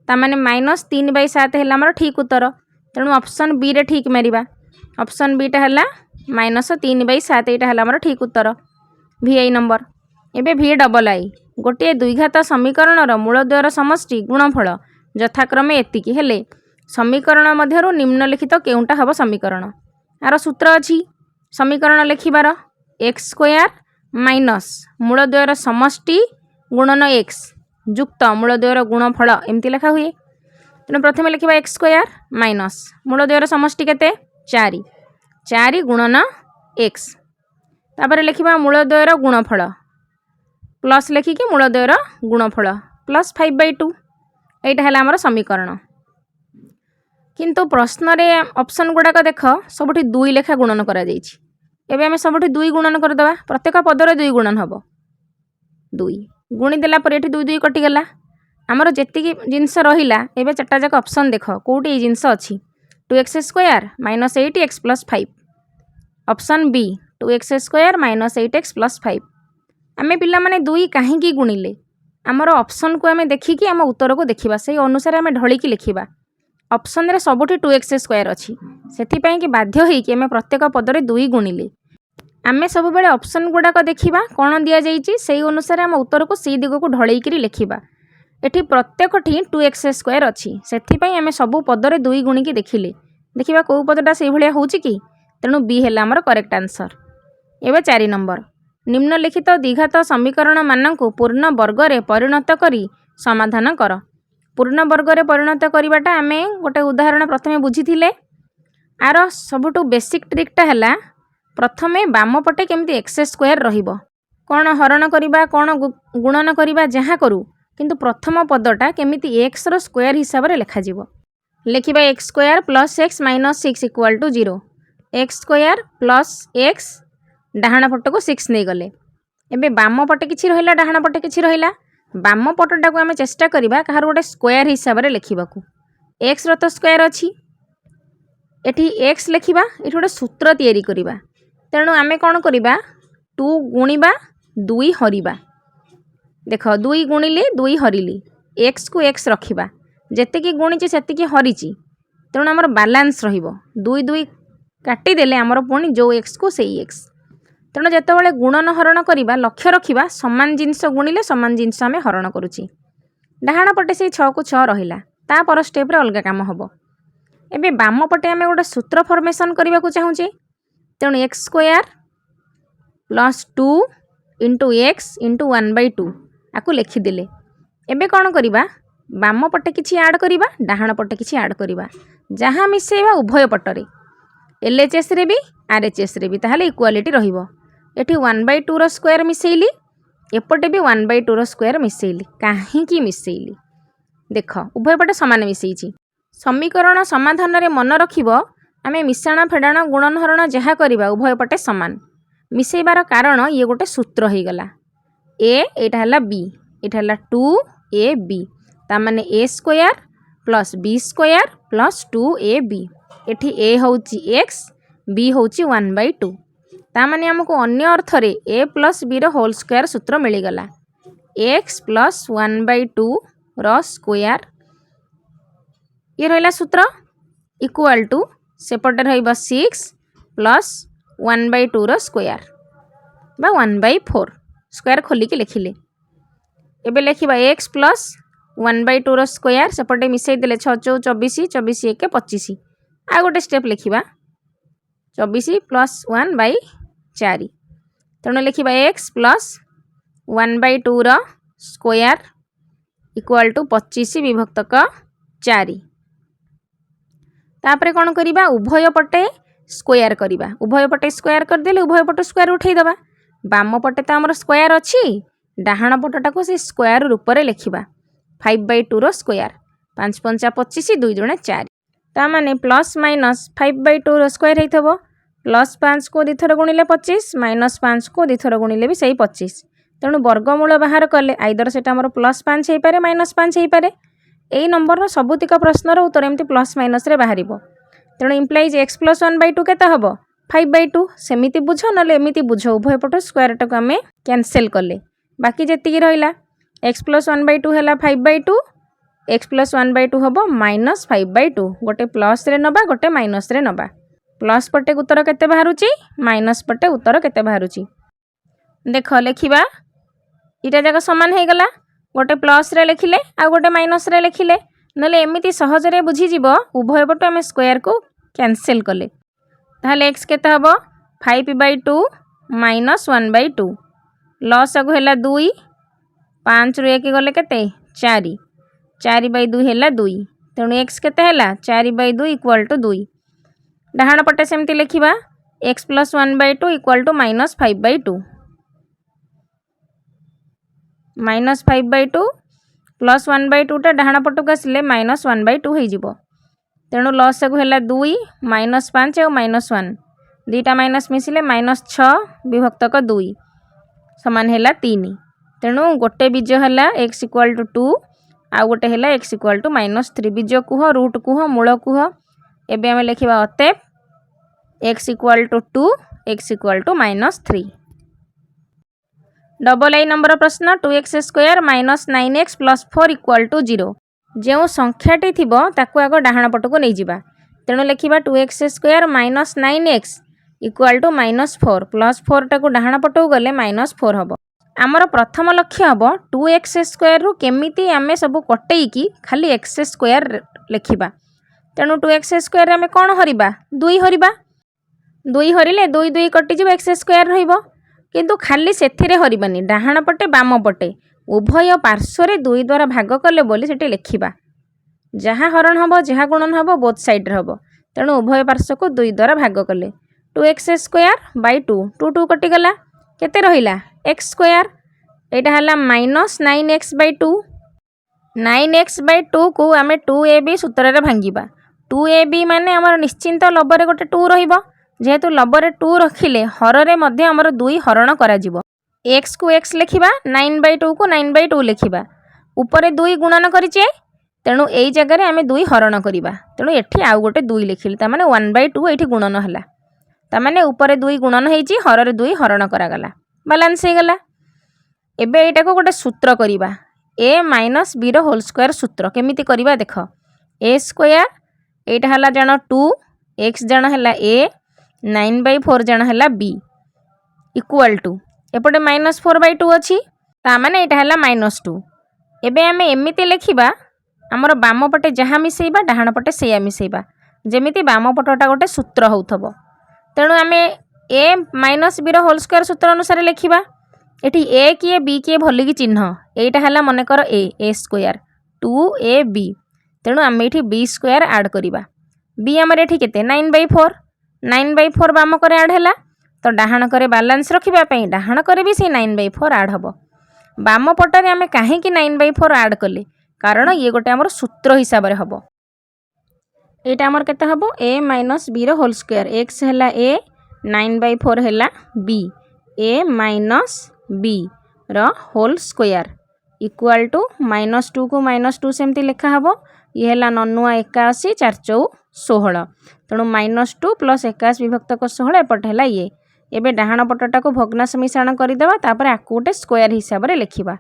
तामाने -3/7 है आमर ठीक उत्तर तेणु ऑप्शन बी रे ठीक मारिबा ऑप्शन बीटा है -3/7 यहाँ है आमर ठीक उत्तर VI नंबर। एबे V डबल आई गोटे द्विघात समीकरण मूलद्वयर समष्टि गुणफल यथाक्रमे एतिकी हेले समीकरण मध्यरु निम्नलिखित केउंटा हब समीकरण आर सूत्र अछि समीकरण लिखिबार एक्स स्क्वायर माइनस मूलद्वयर समष्टि गुणन एक्स जुक्त मूलद्वयर गुणफल एमती लिखा हुए तेणु प्रथम लिखा एक्स स्क्वायर माइनस मूलद्वयर समष्टि केते 4 4 गुणन एक्स तापर लिखा मूलद्वयर गुणफल प्लस लिखिकी मूलद्वयर गुणफल प्लस 5/2 यहाँ है आमर समीकरण किंतु प्रश्न रे ऑप्शन गुड़ाक देख सबुठी 2 लेखा गुणन करा जायछि एबे हमें सबुठी 2 गुणन करदेवा प्रत्येक पदर 2 गुणन हम 2 गुणी देला पर एठी 2 2 कटिगला आमर जेतिकी जिनस रहिला एबे चारटा जाक ऑप्शन देख कोउटी जिनस अछि 2x square minus 8x plus 5 option b 2x square minus 8x plus 5 आमे पिला माने 2 काहेकि गुणिले आमर ऑप्शन को आमे देखिकी आम उत्तर को देखिबा सेही अनुसार आमे ढळिकी लिखिबा ऑप्शन रे सबुठी 2x स्क्वायर अछि सेथि पई कि बाध्य होई कि आमे प्रत्येक पदरे 2 गुणिले आमे सब बेले ऑप्शन गुड़ाक देखिबा कोन दिया जाईची सेही अनुसार आम उत्तर को सी दिग को ढळेइकरी लिखिबा एठी प्रत्येक ठी 2x स्क्वायर अछि सेथि पई आमे सब पदरे 2 गुणिकी देखिले देखिबा को पदटा सेही भलिया होउची कि तेणु बी हेला हमर करेक्ट आंसर। एबे 4 नंबर निम्नलिखित द्विघात समीकरण मानक पूर्ण वर्ग रे परिणत करी समाधान कर पूर्ण वर्ग रे परिणत करवाटा आमे गोटे उदाहरण प्रथमे बुझीथिले आर सबुठु बेसिक ट्रिकटा हैला प्रथमे बाम पटे केमती एक्स स्क्वायर रहिबो कोन हरण करिबा कोन गुणन करिबा जहाँ करू किंतु प्रथम पदटा केमिति एक्स रो स्क्वायर हिसाब रे लिखा जिवो लिखिबा x square plus x minus 6 equal to 0 x square plus x डाहाण पट को 6 नहीं गले एबे बाम पटे किछि रहिला डाहाण पटे किछि रहिला बाम पटटा को आमे चेष्टा करिबा कहार गोटे स्क्वायर हिसाब रे लिखिबाकू एक्स रो तो स्क्वायर अछि एठी एक्स लिखिबा एठी गोटे सूत्र तयारी करिबा तेणु आमे कोन करिबा 2 गुणिबा 2 हरिबा देख 2 गुणिले 2 हरिली एक्स को एक्स रखिबा जेतिकी गुणिची सेतिकी हरिची तेणु हमर बैलेंस रहिबो 2 2 काटी देले हमर पुणी जो एक्स को सेई एक्स तेणु जेतेबेले गुणन हरण करिबा लक्ष्य रखिबा समान जिनस गुणिले समान जिनस आमे हरण करूची डाहाण पटे से 6 को 6 रहिला ता पर स्टेप रे अलगा काम हबो एबे बाम पटे आमे गोटे सूत्र फॉर्मेशन करबा को चाहूचे तेणु x square plus 2 into x into 1/2 आकु लिखिदेले एबे कौन करिबा बाम पटे किछि ऐड करिबा डाहाण पटे किछि ऐड करिबा जहाँ मिसेइबा उभय पटरे LHS रे भी RHS रे भी ताहाले इक्वालिटी रहिबो एठी 1/2 रो स्क्वायर मिसेइली एपटे भी 1/2 रो स्क्वायर मिसेइली काहे की मिसेइली देख उभय पटे समान मिसेइची समीकरण समाधान रे मन रखिबो आमे मिश्रण फेडाण गुणन हरण जहाँ करिबा उभय पटे समान मिसेइबार कारण ये गोटे सूत्र हो गला ए एटा हला बी एटा हला 2ab ता माने a square plus b square plus 2ab एठी a होची x b होची 1/2 ता माने हमको अन्य अर्थ रे a प्लस b रो होल स्क्वायर सूत्र मिली गला x प्लस 1/2 रो स्क्वायर ये रहला सूत्र इक्वल टू सेपटे रहिबा 6 प्लस 1/2 रो स्क्वायर बा 1/4 स्क्वायर खोलिकी लिखिले एबे लिखिबा x प्लस 1/2 रो स्क्वायर सेपटे मिसई देले 6 4 24 24 1 25 आ गोटे स्टेप लिखिबा 24 प्लस 1/4 तेणु लिखिबा x प्लस 1/2 रो स्क्वायर इक्वल टू 25 विभक्तक 4 तापरे कौन करिबा उभय पटे स्क्वायर करवा उभय पटे स्क्वायर करदेले उभय पट स्क्वायर उठेदेवा बाम पटे तो आमर स्क्वायर अच्छी डाहाण पटटा को से स्क्वायर रूप में लिखा 5/2 स्क्वायर 5 पंचा 25 2 दुणे 4 तामाने प्लस माइनस 5/2 स्क्वायर होइथबो प्लस 5 को दिथर गुणिले 25 माइनस 5 को दिथर गुणिले भी सही 25 तेणु वर्गमूल बाहर कले आइदर से प्लस 5 हो पारे माइनस 5 हो पारे यही नंबर सबुतिक प्रश्नर उत्तर एमती प्लस माइनस रे बाहर तेणु इम्प्लाइज x + 1/2 केते हबो 5/2 सेमिति बुझ ना एमिति बुझ उभय पट स्क्वायर टाक आम कैंसल कले बाकी जी रहा x + 1/2 है 5/2 x + 1/2 हम -5/2 गोटे प्लस रे नबा गोटे माइनस रे नबा प्लस पटे उत्तर केते बाहरुची माइनस पटे उत्तर केते बाहरुची देख लिखा इटा जाक सामान हो गला गोटे प्लस रे लिखिले आ गोटे माइनस रे लिखिले नले एमिति सहजरे बुझीजिब उभय पटु आम स्क्वायर को कैंसल कले ताहले x केते हबो 5/2 -1/2 लॉस को हैला 2 5 रु 1 गले केते 4 4/2 हैला 2 तेणु x केते हैला 4/2 = 2 डाहाण पटे सेमती लिखिबा x + 1/2 = -5/2 -5/2 प्लस 1/2 टा डाहाण पटक आसिले -1/2 हो जिवो तेणु लॉस को हैला 2 -5 और -1 दीटा माइनस मिसिले -6 विभक्तक 2 समान हैला 3 तेणु गोटे बीज हैला x = 2 आ गोटे हैला x = -3 बीज कुह रूट कुह मूल कुह एबे आमे लिखिबा अतएव x = 2 x = -3 double I number प्रश्न 2x² - 9x + 4 = 0 जो संख्याटी थिबो ताकू आग डाहाण पटको नहीं जिबा तेणु लिखिबा 2x² - 9x = -4 +4 टाकू डाहाण पटको गले -4 हबो आमर प्रथम लक्ष्य हबो 2x² रु केमिति आमे सब कटेई की खाली x² लिखिबा तेणु 2x² रे आमे कोन हरिबा 2 हरिबा 2 हरिले 2 2 कटि जिवो x² रहिबो किंतु खाली सेथिरे हरिबानी डाहाण पटे बाम पटे उभय पार्श्व रे 2 द्वारा भाग कले बोली सेठी लिखिबा जहाँ हरण हबो जहाँ गुणन हबो बोथ साइड रे हबो तेणु उभय पार्श्व को 2 द्वारा भाग कले 2x² 2 2 2 कटि गला केते रहिला x² एटा हला -9x/2 9x/2 को आमे 2ab सूत्र रे भांगिबा 2ab माने हमर निश्चिंत लबरे गोटे 2 रहिबो जेहेतु लबरे 2 रखिले हररे मध्य हमर 2 हरण करा जिवो x को x लिखिबा 9/2 को 9/2 लिखिबा ऊपर 2 गुणन करिचे तेणु एई जगह रे आमे 2 हरण करिबा तेणु एठी आउ गोटे 2 लिखिले ता माने 1/2 एठी गुणन हला ता माने ऊपर 2 गुणन हेची हररे 2 हरण करा गला बैलेंस हे गला एबे एटा को गोटे सूत्र करिबा a - b रो होल स्क्वायर सूत्र केमिति करिबा देख a² एटा हला जण 2 x जण हला a 9/4 जण हला b इक्वल टू एपटे -4/2 अच्छी ता माने एटा हला -2 एबे आमे एमिति लिखिबा हमर बाम पटे जहाँ मिसेइबा डाहाण पटे सेया मिसेइबा जेमिति बाम पटटा गोटे सूत्र होउथबो तेणु आमे a - b रो होल स्क्वायर सूत्र अनुसार लिखिबा एठी a किए b किए भली की चिन्ह एटा हला मने कर a² 2ab तेणु आमे एठी b² ऐड करिबा b हमर एठी केते 9/4 9/4 बाम करे ऐड हैला तो डाहाण करे बैलेंस रखिबा पई डाहाण करे भी से 9/4 ऐड हबो बाम पटरे आमे काहे कि 9/4 ऐड कले कारण ये गोटे हमर सूत्र हिसाब रे हबो एटा हमर केते हबो a - b रो होल स्क्वायर x हैला a 9/4 हैला b a - b रो होल स्क्वायर इक्वल टू -2 को -2 सेमती लिखा हबो ये हैला 9 81 4 4 16 तेणु -2 + 81 विभक्तक 16 एपट हैला ये एबे डाहाण पटटा को भग्नांश मिश्रण करदेबा तापर आकु गोटे स्क्वायर हिसाब रे लिखिबा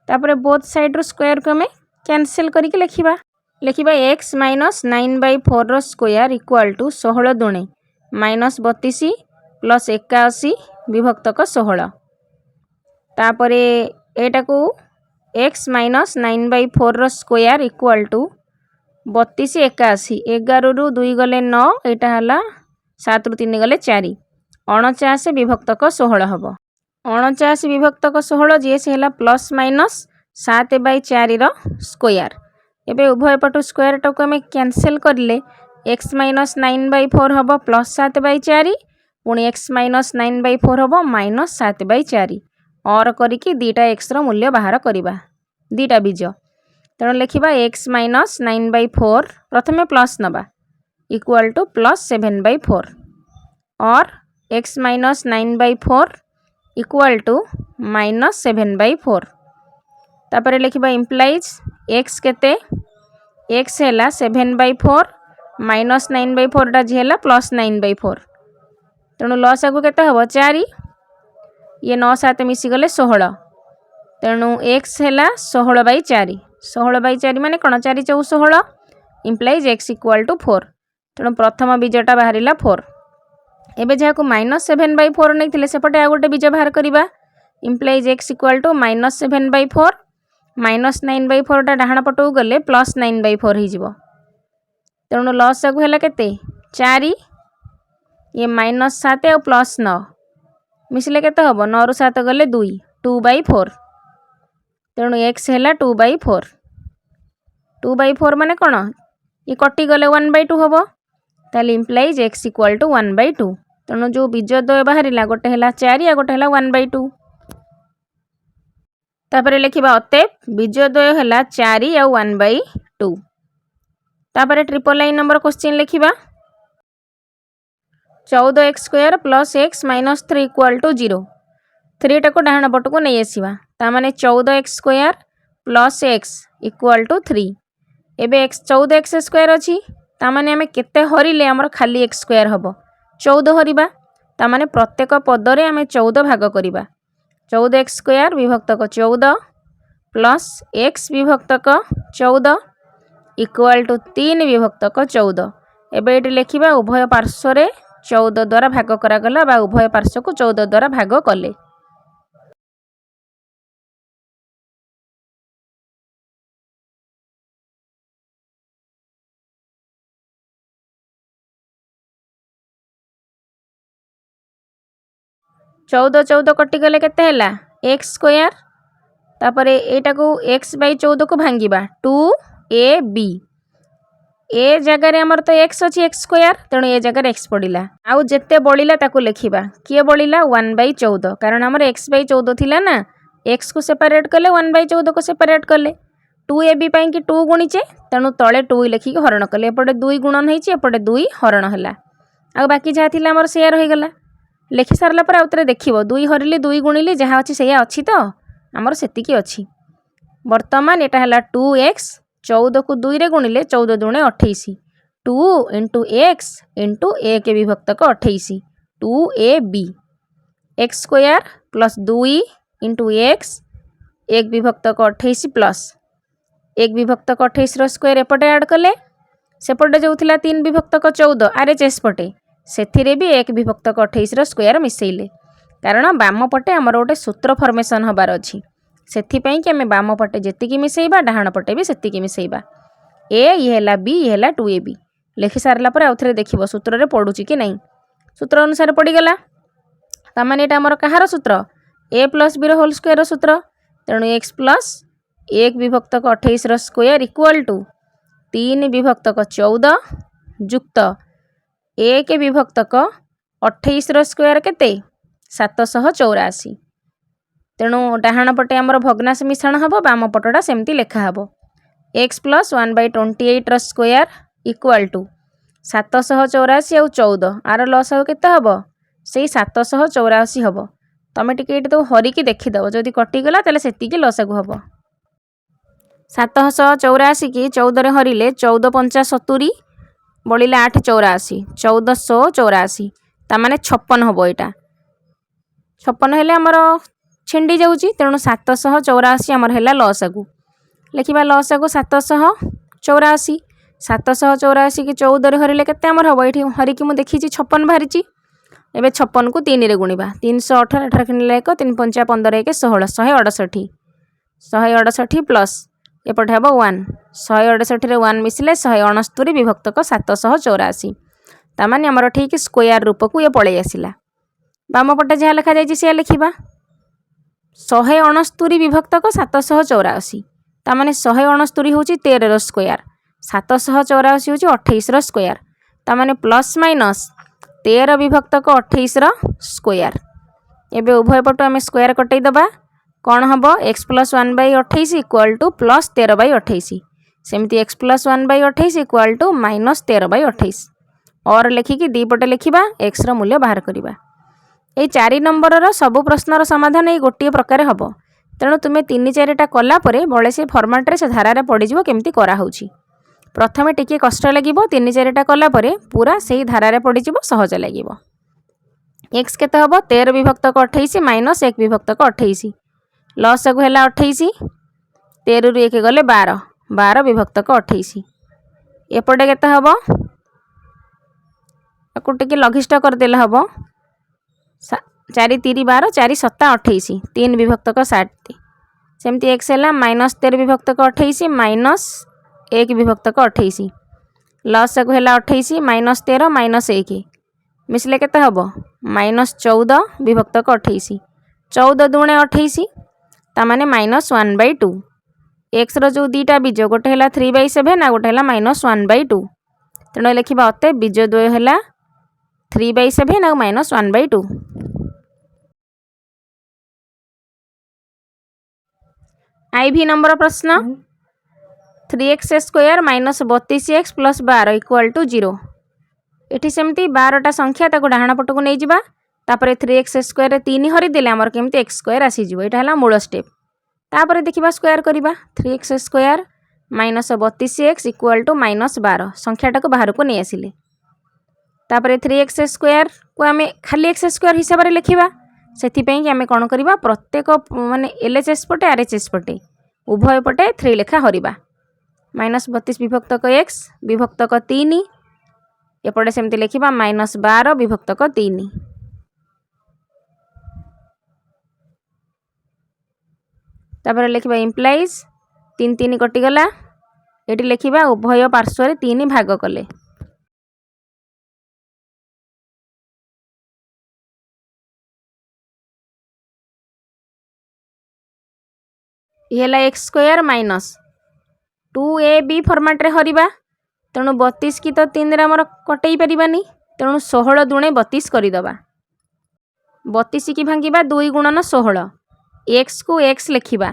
तापर बोथ साइड रो स्क्वायर को हमें कैंसिल करके लिखिबा x - 9/4 रो स्क्वायर इक्वल टू 16 दुणे -32 + 81 विभक्तक 16 तापर एटा को x - 9/4 रो स्क्वायर इक्वल टू 32 81 11 रु 2 गले 9 एटा हला 7 रु 3 गले 4 49 विभक्तक 16 हबो 49 विभक्तक 16 जे से हला +- 7/4 रो स्क्वायर एबे उभय पटु स्क्वायर टाको हमें कैंसिल करले एक्स माइनस 9/4 हम प्लस 7/4 पुणी एक्स माइनस 9/4 हम माइनस 7/4 और करिकी दीटा एक्स मूल्य बाहर करवा दीटा बीज तेणु लिखा एक्स माइनस 9/4 प्रथमे प्लस नवा इक्वल टू प्लस 7/4 और x minus 9/4 equal to minus 7/4 तापर लिखा इम्प्लाइज एक्स केते एक्स है 7/4 माइनस 9/4 टा जी है प्लस 9/4 तेणु लस आगु केते हम 4 ये 9 7 मिसीगले 16 तेणु एक्स है 16/4 16/4 माने कौन 4 4 16 इम्प्लाइज एक्स इक्वल टू 4 तेणु प्रथम बीजटा बाहर 4 एवं जहाँ को माइनस 7/4 नहीं सेपटे आ गोटे बीज बाहर करवा implies x equal to minus 7/4 minus 9/4 टा डाहाण पटू गले प्लस 9/4 हो तेणु लस आगु है केते 4 ये माइनस 7 और प्लस 9 मिसले केते हम 9 रु 7 गले 2/4 तेणु एक्स है 2/4 2/4 माने कौन ये कटि गले 1/2 हम ताले इम्प्लाइज एक्स इक्वल टू 1/2 तेणु जो बीज द्वय बाहर गोटे है 4 आ गोटे है 1/2 तापर लिखा अतएव बीज द्वय है 4 आ 1/2 तापर ट्रिपल लाइन नंबर क्वेश्चन लिखा 14x² plus x minus 3 equal to 0 3 टाक डाहाण पट को नहीं आसवा ताने 14x² plus x equal to 3 एबे x 14x² अच्छी ताने आम केते हरिले आमर खाली x² हम 14 हरिबा ताने प्रत्येक पदरे आम 14 भाग करवा 14x² विभक्तक 14 प्लस x विभक्तक 14 इक्वल टू 3 विभक्तक 14 एबे ये लिखा उभय पार्श्व 14 द्वारा भाग करागला बा उभय पार्श्व को 14 द्वारा भाग कले चौदह 14 कटिगले केते हला x² तापर एटा को x/14 को भांगिबा 2ab ए जगार आमर तो x अच्छी x² तेणु ए जगार x पड़ा आउ जिते बड़ा ताकू लिखा किए बड़ा 1/14 कारण आमर x/14 थिला ना x को सेपरेट कले 1/14 को सेपरेट कले 2ab पाई कि 2 गुणीचे तेणु तले 2 लिखिक हरण कले एपटे 2 गुणन होइछि एपटे 2 हरण है आ बाकी जहाँ थिला आमर सेया रहीगला लिखि सारला पर आउतरे देखिबो 2 हरिले 2 गुणिले जहाँ अच्छी सेया अच्छी तो आमर सेतिकी अच्छी वर्तमान एटा हला 2x 14 को 2 रे गुणिले 14 दूणे 28 2 इंटू एक्स इंटू 1 विभक्तक 28 2ab x² plus 2 into x 1 विभक्तक 28 प्लस 1 विभक्तक 28 स्क्वायर एपटे ऐड कले सेपटे जो थिला 3 विभक्तक 14 आरएचएस पटे सेथिरे भी 1 विभक्तक 28 स्क्वायर मिसेइले कारण बाम पटे आमर गोटे सूत्र फॉर्मेशन हबार अच्छी सेथिपाई कि आम बाम पटे जेतिकी मिसेइबा डाहाण पटे भी सेतिकी मिसेइबा ए ये है बी ये है 2ab लिखि सारला पर आउथरे देखिबो सूत्र रे पडुची कि नहीं सूत्र अनुसार पड़ीगला तामाने एटा हमर कहार सूत्र a plus b whole square सूत्र तेणु x प्लस 1 विभक्तक 28 स्क्वायर इक्वल टू 3 विभक्तक 14 जुक्त 1 विभक्तक 28 स्क्वायर केते 784 तेणु डाहाण पटे आमर भग्नाश मिश्रण हम बाम पटटा सेमती लेखा हम x plus 1/28 square equal to 784 आउ 14 आर लस आउ केते हम से 784 हम तमें टिके तो हरिकी देखीदेव जदि कटिगला ताले सेतिकी लस आगु हम 784 की 14 हरिले 14 5 70 बढ़िले 8 84 1484 तामाने 56 हम यहाँ 56 हेले आमर छिंडी जाऊँगी तेणु 784 आमर है लस आगु लिखा लस आगु 784 784 की 14 हरिले केते आमर हम ये हरिकी मुझे देखी 56 बाहरी एवं 56 को 3 रे गुणिबा 318 18 किनिले 1 3 5 15 1 16 168 168 प्लस एपटे हम 1 168 रे 1 मिसले 169 विभक्तक 784 तामाने आमर ठीक स्क्वायर रूप को ये पलि आसला बाम पटे जहाँ लिखा जाइए से लिखा 169 विभक्तक 784 तामाने 169 हूँ 13 स्क्वायर 784 हूँ 28 स्क्वायर तामाने प्लस माइनस 13 विभक्तक 28 स्क्वायर। एबे उभय पटु आम स्क्वायर कटई दबा कौन हम x plus 1/28 equal to plus 13/28 सेमती x plus 1/28 equal to minus 13/28 और लिखिकी दीपटे लिखा एक्स मूल्य बाहर करवा। ये 4 नंबर सबु प्रश्नर समाधान ये गोटे प्रकार हम तेणु तुम्हें 3-4टा कलापर बड़े से फर्माट्रे से धारार पड़ज केमती कराऊँगी। प्रथमे टिके कष्ट लगे 3-4टा कलापर पूरा से धारार पड़ज सहज लगे। एक्स केते हम 13 विभक्तक 28 माइनस 1 विभक्तक 28 लस को है 28 13 रु 1 गले 12 विभक्तक 28 एपटे केते हम आपको टिके लघिष्ठ करदेले हम 4 3 12 4 7 28 3 विभक्तक 60 सेमती एक्स है माइनस 13 विभक्तक 28 माइनस 1 विभक्तक 28 लस को है 28 माइनस 13 माइनस 1 मिसले केते हम माइनस 14 विभक्तक 28 14 दूणे 28 तामाने माइनस 1/2 एक्स रो जो दीटा बीज गोटे है 3/7 आ गोटे है माइनस 1/2 तेणु लिखा अते बीज द्वय है 3/7 आ माइनस 1/2। IV नंबर प्रश्न 3x square minus 32x plus 12 equal to 0 एटी सेमती 12टा संख्या ताको डाहाण पटको नहीं जिबा तापरे 3x स्क्वायर 3 हरिदेले आमर केमती x स्क्वायर आसीजिवो एटा हला मूल स्टेप। तापरे देखिबा स्क्वायर करिबा 3x square minus 32x equal to minus 12 संख्याटा को बाहर को नहीं आसिले तापरे 3x स्क्वायर को आम खाली x स्क्वायर हिसाब से लिखिबा सेथिपई कि आम कौन करिबा प्रत्येक माने LHS पटे RHS पटे उभय पटे 3 लेखा हरिबा माइनस 32 विभक्तक x विभक्तक 3 एपटे सेमती लिखिबा माइनस 12 विभक्तक 3 तापर लिखिबा इम्प्लाइज 3 3 कटिगला एटी लिखिबा उभय पार्श्व 3 भाग कले ये x square minus 2ab फर्माट्रे Hariba तेणु 32 की तो 3 आमर कटई पारिबानी तेणु 16 दुणे 32 करदे 32 की भांगा 2 गुणन 16 एक्स को एक्स लिखा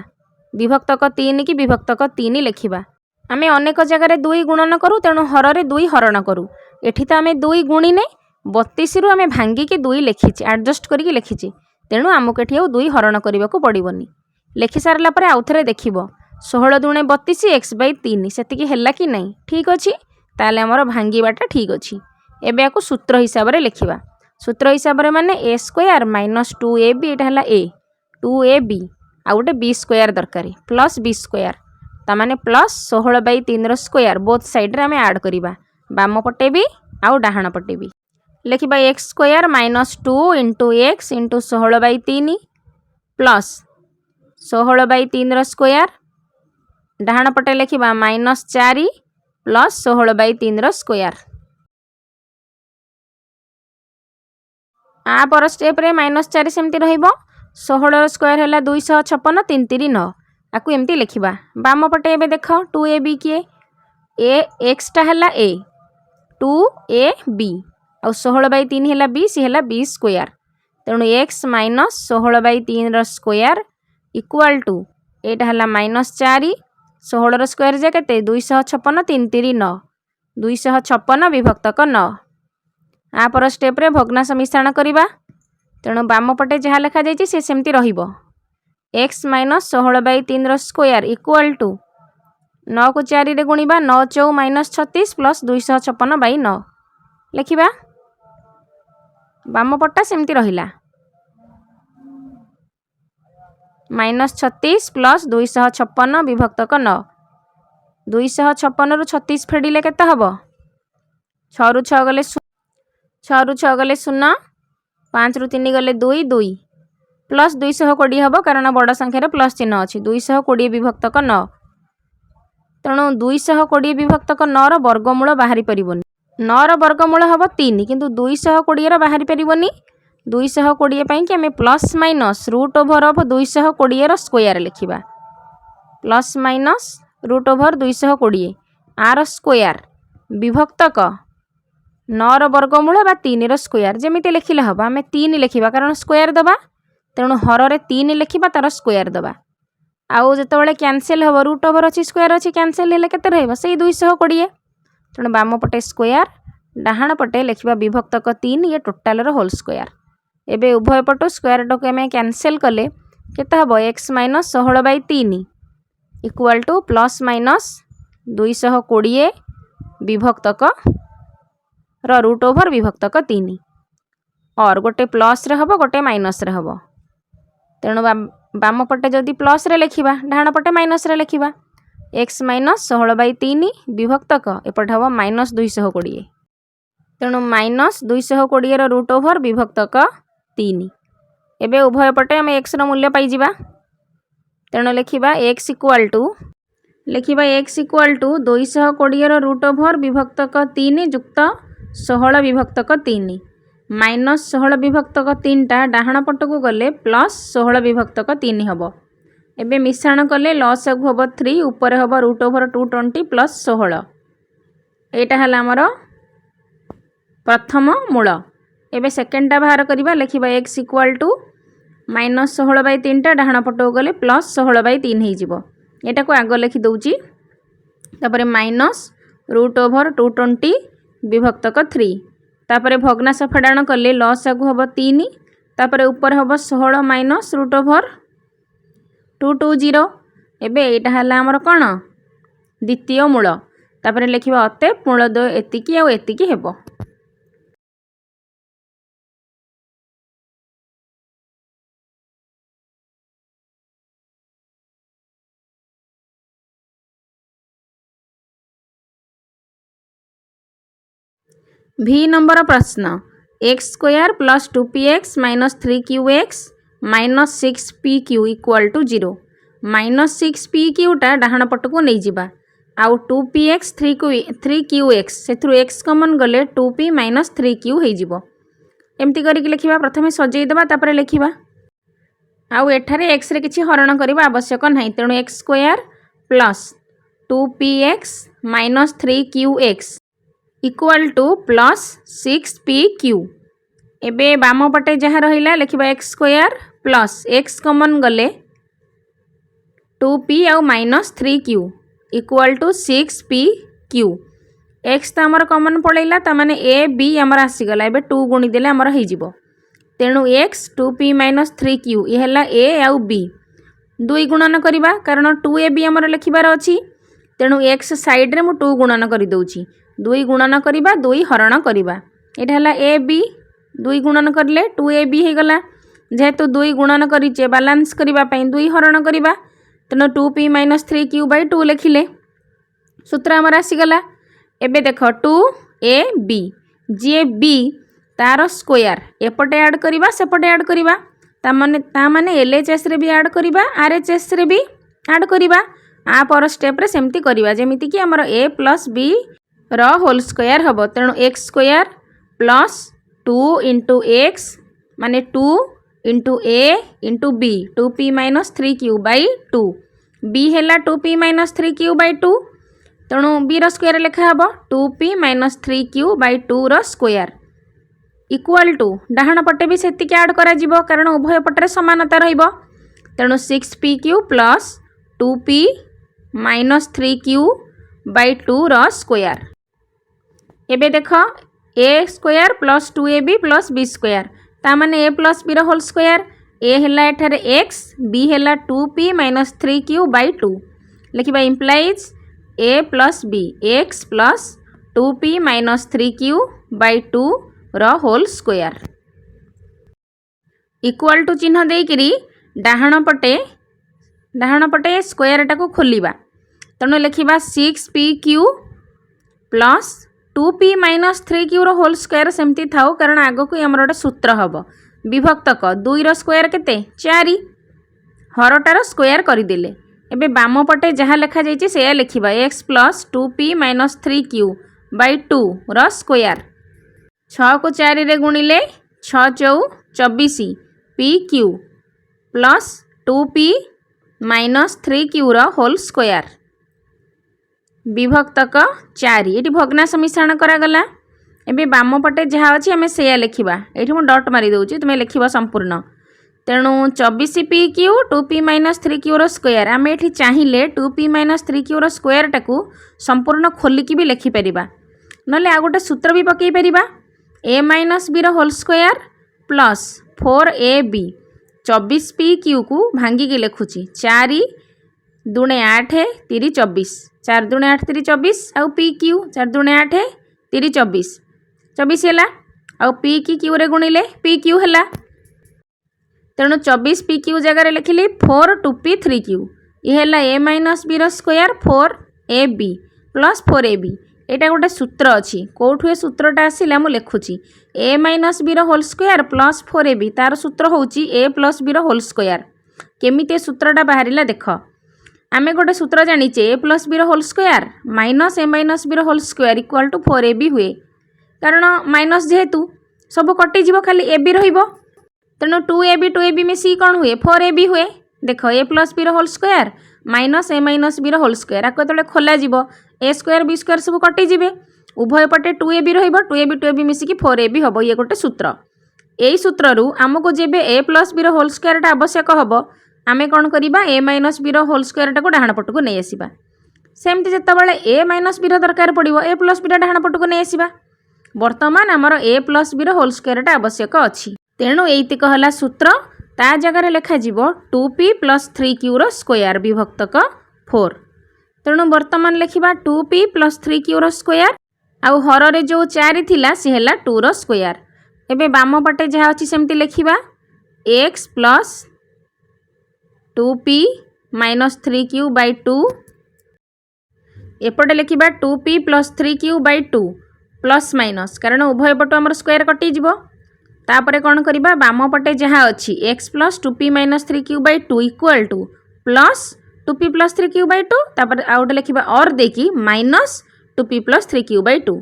विभक्तक 3 की विभक्तक 3 लिखा आम अनेक जगह 2 गुणन करूँ तेणु हर 2 हरण करूँ एठी तो आम 2 गुणिने 32 रु आम भांगिकी 2 लिखीचे एडजस्ट करके लिखीचे तेणु आमको एठी 2 हरण करने को पड़ोनी लिखि सारा पर आउ थे देख 16 दुणे 32 x/3 से है कि नहीं ठीक अच्छे ताले आमर भांगाटा ठीक अच्छी एबे याको सूत्र हिसाब से लिखा सूत्र हिसाब से माने a स्क्वायर माइनस 2ab एटा है a 2ab आ गोटे b स्क्वायर दरकार प्लस b स्क्वायर तामाने प्लस 16/3 स्क्वायर बोथ साइड आम ऐड करवा बाम पटे भी आउ डाहाण पटे भी लिखा x square minus 2 into x into 16/3 plus 16/3 square डाहाण पटे लिखा माइनस 4 प्लस 16/3 स्क्वायर आ पर स्टेप रे माइनस 4 सेमती रहिबो 16 स्क्वायर है 256 3 3 9 आपको एमती लिखा बाम पटे एबे देख 2ab किए ए एक्सटा है a 2ab आ 16/3 है b सी है b स्क्वायर तेणु x minus 16/3 square equal to एटा है माइनस 4 16 स्क्वायर जे केते 256 3 3 9 256 विभक्तक 9 आ पर स्टेप रे भग्नांश मिश्रण करवा तेणु बाम पटे जहाँ लिखा जाइए से सेमती रहिबो x minus 16/3 square equal to 9 को 4 रे गुणिबा 9 4 माइनस 36 प्लस 256/9 लिखिबा बाम पट्टा सेमती रहिला माइनस 36 प्लस 256 विभक्तक 9 256 रु 36 फेडिले केते हबो 6 रु 6 गले 0 5 रु 3 गले 2 2 प्लस 220 हम कारण बड़ संख्यार प्लस चिन्ह अच्छी 220 विभक्तक 9 तेणु 220 विभक्तक 9 वर्गमूल बाहरी पारिबोनी 9 वर्गमूल हम 3 किंतु 220 बाहरी पारिबोनी 220 पाई कि आम plus minus root over of 220 square लिखा प्लस माइनस रूट ओभर 220 आर स्क्वायर विभक्तक 9 वर्गमूल बा 3 रो स्क्वायर जेमिति लिखिले हबा आमे 3 लिखिबा कारण स्क्वायर दबा तेणु हर रे 3 लिखिबा तार स्क्वायर दबा आउ जेतेबेले कैंसिल हबो रूट ओवर अछि स्क्वायर अछि कैंसिल हेले केते रहइबो सेही 220 तेणु बाम पटे स्क्वायर डाहाण पटे लिखिबा विभक्तक 3 ये टोटाल रो होल स्क्वायर एबे उभय पटो स्क्वायर टको आमे कैंसिल कले केते हबो x - 16/3 equal to plus minus 220 विभक्तक row root over विभक्तक 3 और गोटे प्लस रे हबो गोटे माइनस रे हबो तेणु बाम पटे जदि प्लस रे लिखिबा डाहाण पटे माइनस रे लिखिबा x - 16/3 विभक्तक एपट हबो माइनस 220 तेणु माइनस 220 रो रूट ओवर विभक्तक 3 एबे उभय पटे आम x रो मूल्य पाई जिबा तेणु लिखिबा x इक्वल टू 220 रो रूट ओवर विभक्तक 3 जुक्त 16 विभक्तक 3 माइनस 16 विभक्तक 3 टा डाहाण पटकू गले प्लस 16 विभक्तक 3 हबो एबे मिश्रण कले लॉस आगु हबो 3 ऊपर हबो रूट ओवर 220 प्लस 16 एटा हला हमर प्रथम मूल एबे सेकेंड टा बाहर करिबा लिखिबा x इक्वल टू माइनस 16/3 टा डाहाण पटकू गले प्लस 16/3 हे जिवो एटा को आगो लिखि दउची तापरे माइनस रूट ओवर 220 विभक्तक 3 तापरे भग्नांश फेडाण कले लॉस आगु हबो 3 तापरे ऊपर हबो 16 माइनस रूट ओवर 220 एबे एटा हला हमर कोन द्वितीय मूल तापरे लिखिबा अतः मूल 2 एतिकी आ एतिकी हेबो V नंबर प्रश्न x square plus 2px minus 3qx minus 6pq equal to 0 minus 6pq टा डाहाण पटको नहीं जिबा आउ 2px 3qx सेथुरु x कॉमन गले 2p माइनस 3q हे जिवो एमती करिक लिखिबा प्रथमे सजेई देबा तापरे लिखिबा आउ एठारे x रे किछि हरण करिबा आवश्यक नाही तेणु x square plus 2px minus 3qx equal to plus 6pq एबे बाम पटे जहाँ रहिला लिखिबा x square plus x common गले 2p आउ minus 3q equal to 6pq x तो आमर कॉमन पड़ेला ता माने a b आमर आसी गला एबे 2 गुणी देले आमर हे जिवो तेणु x 2p माइनस 3q ये हला a आउ b 2 गुणन करिबा कारण 2ab आमर लिखिबार अछि तेणु x साइड रे मु 2 गुणन करि दउची 2 गुणन करिबा 2 हरण करिबा एटा हला a b 2 गुणन करले 2ab हे गला जेहेतु 2 गुणन करिचे बैलेंस करिबा पई 2 हरण करिबा तेणु 2p माइनस 3q बाय 2 लिखिले सूत्र हमर आसी गला एबे देखो 2ab जे b तार स्क्वायर एपटे ऐड करिबा सेपटे ऐड करिबा ता माने LHS रे भी ऐड करिबा RHS रे भी ऐड करिबा आ पर स्टेप रे सेमती करिबा जेमिति कि हमर a प्लस b रो होल स्क्वायर हबो तेणु x square plus 2 into x माने 2 into a into b 2p minus 3q by 2 b हेला 2p माइनस 3q बाई 2 तेणु b रो स्क्वायर लिखा हबो 2p माइनस 3q बाई 2 रो स्क्वायर इक्वल टू डाहाण पटे भी सेतिक ऐड करा जिवो कारण उभय पटरे समानता रहिबो तेणु 6pq plus 2p minus 3q by 2 रो स्क्वायर एबे देखो a square plus 2ab plus b square ता माने a प्लस b रो होल स्क्वायर a हेला एठारे x b हेला 2p माइनस 3q बाई 2 लिखिबा implies a plus b x plus 2p minus 3q by 2 रो होल स्क्वायर इक्वल टू चिन्ह देइकरी डाहाण पटे स्क्वायर टाको खोलिबा तेणु लिखिबा 6pq plus 2p minus 3q रो होल स्क्वायर सेमती थाउ कारण आगो को हमर गोटे सूत्र हबो विभक्तक 2 रो स्क्वायर केते 4 हरटार स्क्वायर करदेले एबे बाम पटे जहाँ लिखा जाइए से लिखा x plus 2p minus 3q by 2 रो स्क्वायर 6 को 4 रे गुणिले 6 चौ 24 pq plus 2p minus 3q रो होल स्क्वायर विभक्तक 4 ये भग्नांश मिश्रण करागला एबे बाम पटे जहाँ अच्छी आम से लिखा ये मुझे डट मारी दूसरी तुम्हें लिख संपूर्ण तेणु 24p Q 2p minus 3q square आम ये चाहिए 2p माइनस 3q स्क्वायर टाकू संपूर्ण खोलिकी भी लिखिपर ना आ गोटे सूत्र भी पकई पार a minus b whole square plus 4ab 24p q को भांगिकी लिखुची 4 दूणे 8 3 24 4 दूणे 8 3 24 आउ पी क्यू 4 दूणे 8 3 24 24 है आउ पी की क्यू रे गुणिले पी क्यू है तेणु 24 पी क्यू जगह लिखिली 4 2p 3q ये है a minus b square 4ab plus 4ab यहाँ गोटे सूत्र अच्छी कौटू ए सूत्रटा आसला मुझे लिखुची a minus b whole square plus 4ab तार सूत्र हूँ a plus b whole square केमी सूत्रटा बाहर देख आम गोटे सूत्र जानीचे a plus b whole square minus a minus b whole square equal to 4ab हुए कारण माइनस जेहेतु सब कटिज खाली ए बी रहिबो तेणु 2ab मिसी कौन हुए 4ab हुए देख a plus b whole square minus a minus b whole square आपको जो खोल जीव a स्क्वायर बी स्क्वायर सब कटिजे उभय पटे 2ab रब मिसिकी 4ab हम ये गोटे सूत्र यही सूत्रु आमको जब a plus b whole square आवश्यक हम आम कौन करवा a minus b whole square टाक डाण पटक नहीं आसवा सेमती जितेबाला a माइनस बी दरकार पड़ो a प्लस बी डाण पटक नहीं आसवा बर्तमान आमर a plus b whole square आवश्यक अच्छी तेणु यीतिक है सूत्र ता जगह लिखा 2p प्लस 3q स्क्वायर विभक्तक 4 तेणु बर्तमान लिखा 2p प्लस 3q स्क्वायर आउ हर जो 4 थिला सी है 2 स्क्वायर एबे बाम पटे जहाँ अच्छी सेमती लिखा x plus 2p minus 3q by 2 एपटे लिखा 2p plus 3q by 2 plus minus कारण उभय पटु आमर स्क्वायर कटिज तापर कौन करवा बाम पटे जहाँ अच्छी x plus 2p minus 3q by 2 equal to plus 2p plus 3q by 2 तापर आउटे लिखा और देखी minus 2p plus 3q by 2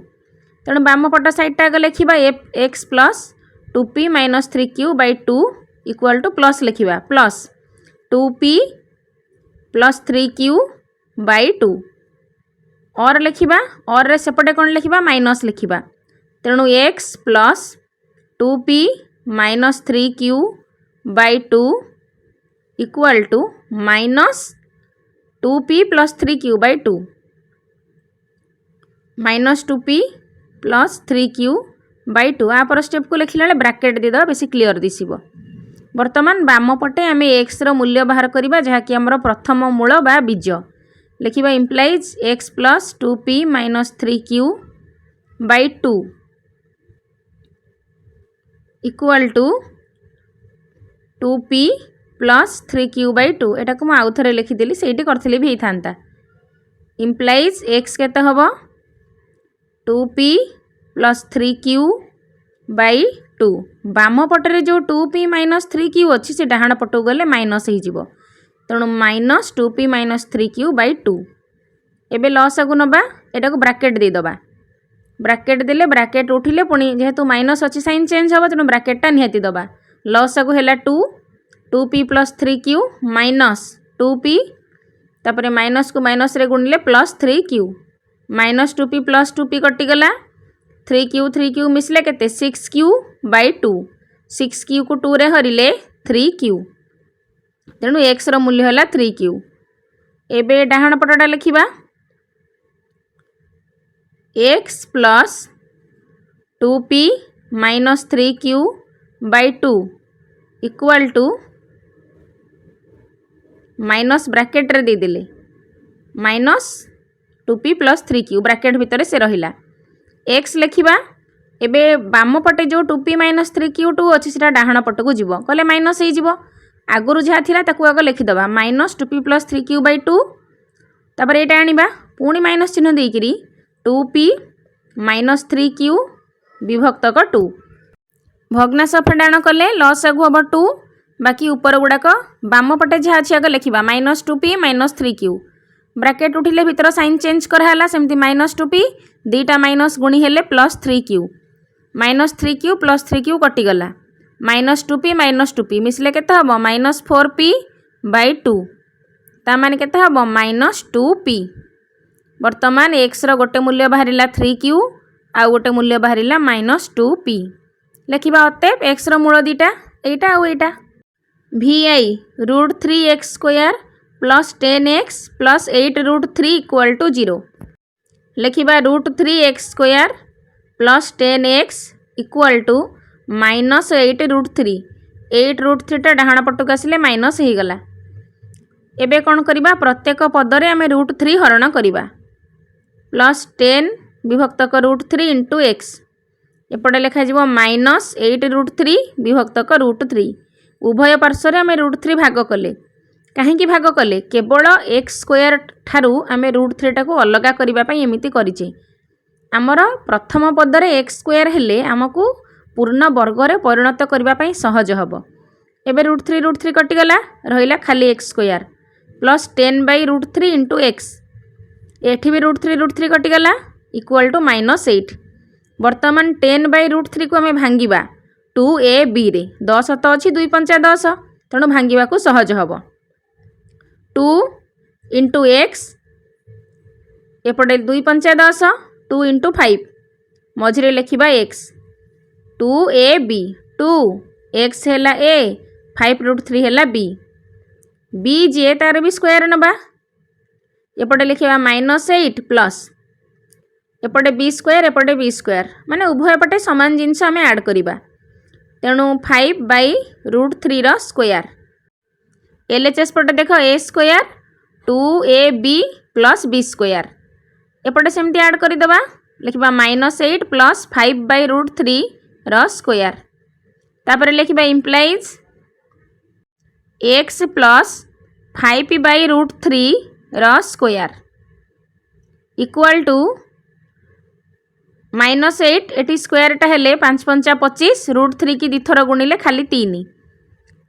तेणु बाम पट साइडटा आगे लिखा x plus 2p minus 3q by 2 equal to plus लिखा plus 2p plus 3q by 2 और लिखा और सेपटे कौन लिखा माइनस लिखा तेणु x plus 2p minus 3q by 2 equal to minus 2p plus 3q by 2 minus 2p plus 3q by 2 आप स्टेप को लिखला ब्राकेट देद बेसी क्लीयर दिसब बर्तमान बाम पटे आम x रो मूल्य बाहर करवा जहाँकि आमर प्रथम मूल बा बीज लिखा implies x plus 2p minus 3q by 2 equal to 2p plus 3q by 2 एटा को आउ थे लिखिदेली से करी भी होता इम्प्लाइज x केते हम 2p plus 3q by 2 balm पटे जो 2p माइनस 3q अच्छी से डाहाण पटू गले माइनस हो तेणु minus 2p minus 3q by 2 एबे लस को नबा एटा को ब्राकेट देदबा ब्राकेट देले ब्राकेट उठिले पुणी जेहेतु माइनस अच्छी साइन चेंज हम तेणु ब्राकेटा निहाती दबा लस को है 2p plus 3q minus 2p तापर माइनस को माइनस रे गुणिले plus 3q minus 2p plus 2p कटिगला 3q मिसले केते 6q बाय 2 6q को 2 रे हरिले 3q तेणु x रो मूल्य है 3q एबे डाहाण पटटा लिखिबा x plus 2p minus 3q by 2 equal to minus bracket रे दे देले minus 2p plus 3q bracket भितर से रहिला x लिखिबा एबे बाम पटे जो 2p माइनस 3q2 अच्छी से डाहाण पटको जीव कहले माइनस हो आगुरु जहाँ थिला ताकू आगे लिखिदबा minus 2p plus 3q by 2 तापर एटा आनिबा पुणी माइनस चिन्ह देकिरी 2p माइनस 3q विभक्तक 2 भग्नाश फेडाण कले लस आगु हम 2 बाकी ऊपर गुड़ाक बाम पटे जहाँ अच्छी आगे लिखा minus 2p minus 3q bracket उठिले भितर साइन चेंज कराला सेमती माइनस 2p दीटा माइनस गुणी हेले plus 3q minus 3q plus 3q कटिगला माइनस 2p मिसले केते हम माइनस 4p बाय 2 ता माने केते हम माइनस 2p वर्तमान x रो गोटे मूल्य बाहरिला 3q आउ गोटे मूल्य बाहरिला -2p। लिखिबा अतएव x रो मूल दीटा एटा आउ एटा। vi √3x² plus 10x plus 8√3 = 0। लिखिबा √3x² plus 10x = -8√3। 8√3 टा डाहाण पटक आसिले माइनस हो गला। एबे कौन करिबा प्रत्येक पदरे आमे √3 हरण करिबा। प्लस 10 विभक्तक √3 इंटू x एपटे लिखा जिवो -8√3 विभक्तक √3। उभय पार्श्व आमे √3 भाग कले। कहीं भाग कले केवल x² ठारू आमे √3 टाको अलगा करिबा पई एमिति करिचे। आमर प्रथम पदरे x² हेले आमको पूर्ण वर्ग रे परिणत करिबा पई सहज हबो। एबे √3 कटि गला रहिला खाली x² प्लस 10/√3 इंटू x एठी भी √3 कटि गला इक्वल टू -8। वर्तमान 10/√3 को आमे भांगिबा 2ab रे 10 तो अछि 2 पंचा 10 तेणु भांगिबा को सहज हबो। 2 इंटू x एपटे 2 पंचा 10 2 इंटू 5 मझिरे लिखिबा x 2ab 2 x हैला a 5√3 हैला b b जे तार भी स्क्वायर नबा एपटे लिखिबा -8 प्लस एपटे b² एपटे b² माने उभय पटे समान जिनस आमे ऐड करिबा तेणु 5/√3 रो स्क्वायर। LHS पटे देखो a² 2ab प्लस b² एपटे सेमती ऐड करि दबा लिखिबा -8 प्लस 5/√3 रो स्क्वायर। तापर लिखिबा इम्प्लाइज x प्लस 5/√3 रो स्क्वायर इक्वल टू -8 एटी स्क्वायर टा हेले 5 पंचा 25 √3 की दिथर गुणिले खाली 3।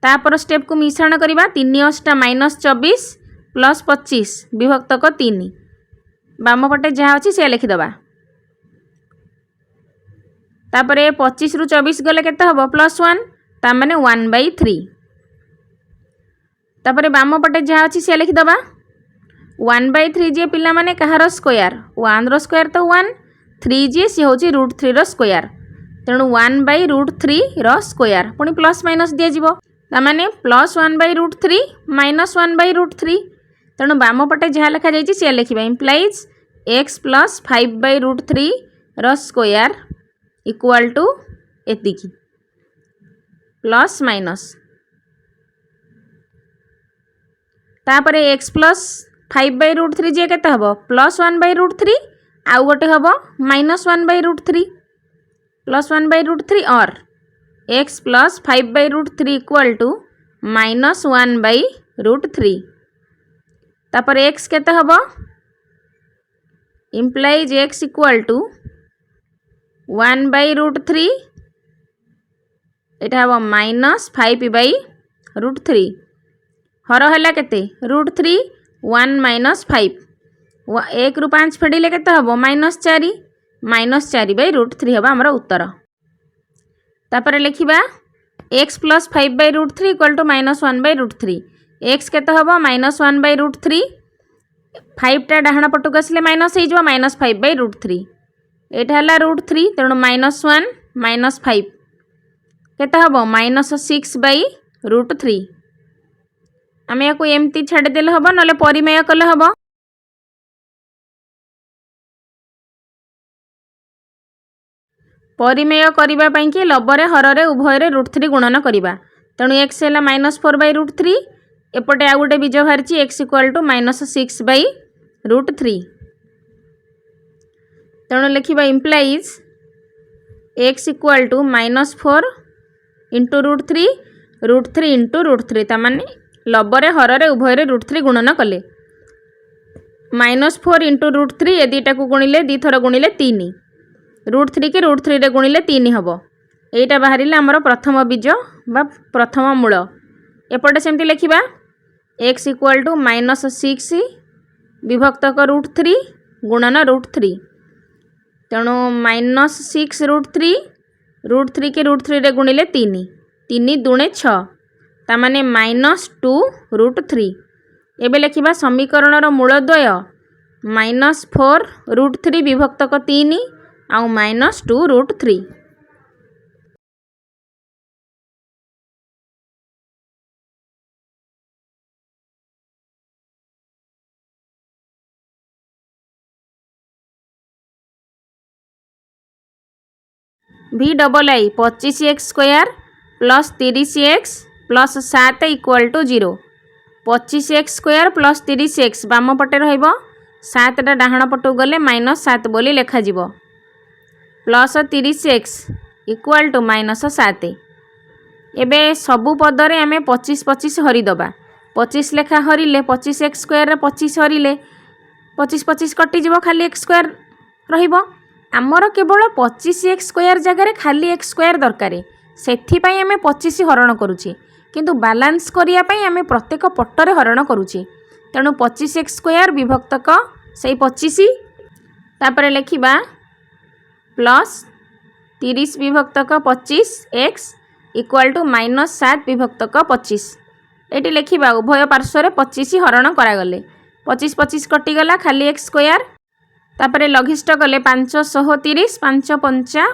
तापर स्टेप को मिश्रण करिबा 3 * -24 प्लस 25 विभक्तक 3 बाम पटे जहाँ अछि से लिखि दबा। तापरे 25 रु 24 गले केते हबो +1 ता माने 1/3। तापरे बाम पटे जहाँ अछि से लिखि दबा 1/3 जे पिला माने कहार स्क्वायर 1 रो स्क्वायर तो 1 3 जे से होची √3 रो स्क्वायर तेणु 1/√3 रो स्क्वायर पुनी प्लस माइनस दिया जिवो ता माने +1/√3 -1/√3 तेणु बाम पटे जहाँ लिखा जाइछि से लिखिबा इम्प्लाइज x प्लस 5/√3 रो स्क्वायर इक्वल टू एतिकी प्लस माइनस तापरे x प्लस 5/√3 जे केते हबो +1/√3 आउ गोटे हबो -1/√3 +1/√3 और x प्लस 5/√3 इक्वल टू -1/√3 तापर x केते हबो इम्प्लाइज x इक्वल टू 1/√3 एटा हबो -5/√3 हर हला केते √3 1 - 5 1 रु 5 फेडिले केते हबो -4 -4/√3 हबो हमर उत्तर। तापर लिखिबा x plus 5/√3 equal to -1/√3 x केते हबो -1/√3 5 टा डाहाण पटक आसिले माइनस हे जबो -5/√3 एटा हला √3 तेणु -1 - 5 केते हबो -6/√3 आमे याको एमती छाड़ देले हबो नले परिमेय कले हबो। परिमेय करिबा पई कि लबरे हररे उभयरे √3 गुणन करिबा तेणु x हैला -4/√3 एपटे आ गोटे बीज बाहरिछि x इक्वल टू -6/√3 तेणु लिखिबा implies x equal to -4 into √3 √3 into √3 ता माने लबरे हररे उभयरे √3 गुणन कले -4 इंटू √3 ए दुईटा को गुणिले दी थर गुणिले 3 √3 के √3 रे गुणिले 3 हबो एटा बाहरिला हमर प्रथम बीज बा प्रथम मूल। एपटे सेमती लिखिबा x इक्वल टू -6 विभक्तक √3 गुणन √3 तेणु -6 √3 के √3 रे गुणिले 3 3 दूणे 6 ता माने -2 √3 एबे लिखिबा समीकरण रो मूल द्वय -4 √3 विभक्तक 3 आउ -2√3। V double I 25x² plus 30x plus 7 equal to 0। 25x² plus 30x बाम पटे रहिबो, 7 टा डाहाण पटू गले -7 बोली लेखा जिवो, प्लस 30x इक्वल टू -7। एबे सबु पदरे आमे 25 हरि दबा, 25 लेखा हरिले 25x² रे 25 हरिले 25 कटि जिवो, खाली x² रहिबो। आमर केवल 25x² जगह खाली x² दरकार, सेथिपाई आमे 25 हरण करूचे, किंतु बालांस करिया पई आमे प्रत्येक पट्टरे हरण करूचे। तेणु 25x² विभक्तक सेई 25, तापरे लेखिबा प्लस 30 विभक्तक 25x इक्वल टू -7 विभक्तक 25। एटी लेखिबा उभय पार्श्व 25 हरण करागले, 25 कटिगला, खाली x²। तापरे लघिष्ठ कले 530, 5×5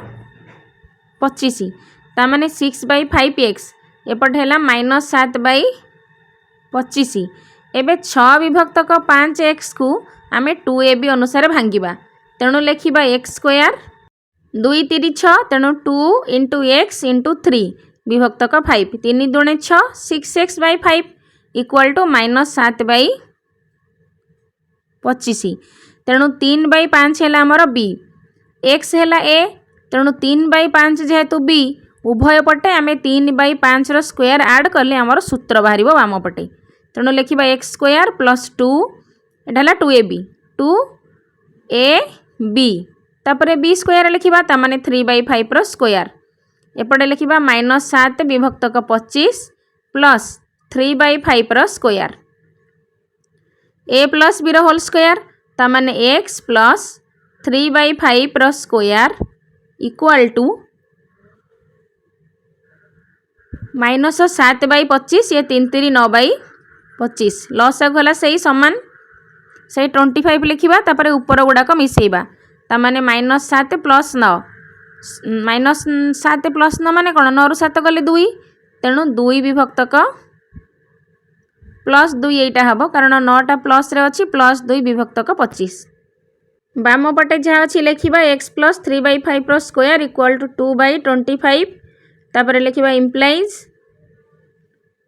25, तामाने 6/5x एपटे है -7/25। एबे 6 विभक्तक 5x को आमे 2ab अनुसार भांगिबा, तेणु लेखिबा x², 2 3 6, तेणु 2 × x × 3 विभक्तक 5, 3 दूणे 6, 6x/5 इक्वल टू -7/25। तेणु 3/5 है आमर b, x है a, तेणु 3/5 जेहेतु b, उभय पटे आमे 3/5 रो स्क्वायर ऐड करले आमर सूत्र बाहरिबो वाम पटे। तेणु लेखिबा x² प्लस 2, एटा हला 2ab, 2ab, तापरे b² लेखिबा, तामाने 3/5 रो स्क्वायर। एपटे लेखिबा -7 विभक्तक 25 प्लस 3/5 रो स्क्वायर, a प्लस b रो होल स्क्वायर, तामाने x प्लस 3/5 रो स्क्वायर इक्वल टू -7/25, ये 3 3 9/25, लॉस गला सही समान सही 25 लिखिबा, तापरे ऊपर गुड़ाक मिसेइबा, तामाने -7 प्लस 9, -7 प्लस 9 माने कोन, 9 रु 7 गले 2, तेणु 2 विभक्तक प्लस 2 एटा हबो, कारण 9 टा प्लस रे अछि, प्लस 2 विभक्तक 25। बाम पटे जहाँ अच्छी लेखिबा x प्लस 3/5 रो स्क्वायर इक्वल टू 2/25, तापरे लेखिबा इम्प्लाइज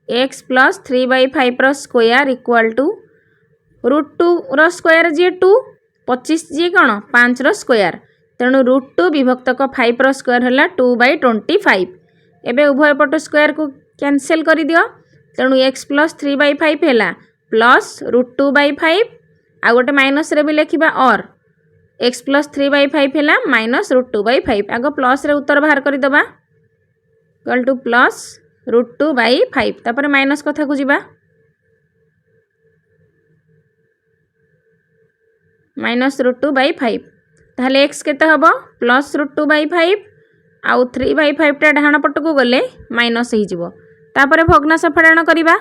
x प्लस 3/5 रो स्क्वायर इक्वल टू √2 रो स्क्वायर जी 2, 25 जी कौन 5 रो स्क्वायर, तेणु √2 विभक्तक 5 रो स्क्वायर है 2/25। एबे उभय पट स्क्वायर को कैंसिल कर दियो, तेणु x प्लस 3/5 है प्लस √2/5, आ गोटे माइनस रे भी लेखिबा, और x प्लस 3/5 है -√2/5। आग प्लस रे उत्तर बाहर कर दबा, इक्वल टू प्लस √2/5, तापर माइनस कथा को जीवा, -√2/5, ताहले x केते हबो प्लस √2/5, आउ 3/5 टा डाहाण पट को गले माइनस ही जीवो, तापर भग्नांश फेड़ाण करिबा,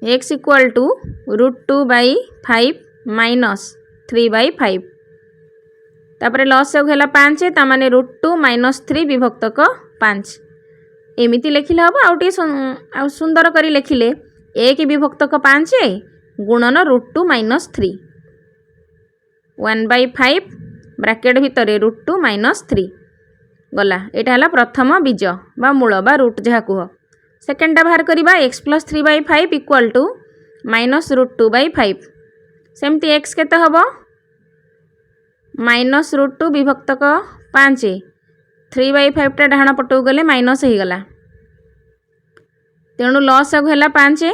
x इक्वल टू √2/5 माइनस 3/5, तापर लॉस है 5, तामाने √2 - 3 विभक्तक 5। एमिति लेखिले हम आउटे सुंदर करी लेखिले 1 विभक्तक 5 गुणन √2 - 3, 1/5 ब्रैकेट भितर √2 - 3 गला। एटा हला प्रथम बीज बा मूल बा रूट जहा कुह। सेकेंडा बाहर करिबा x प्लस 3/5 इक्वल टू -√2/5। सेमती x केते हबो -√2 विभक्तक 5, 3/5 टा डाहाण पटू गले माइनस ही गला, तेणु लॉस है 5,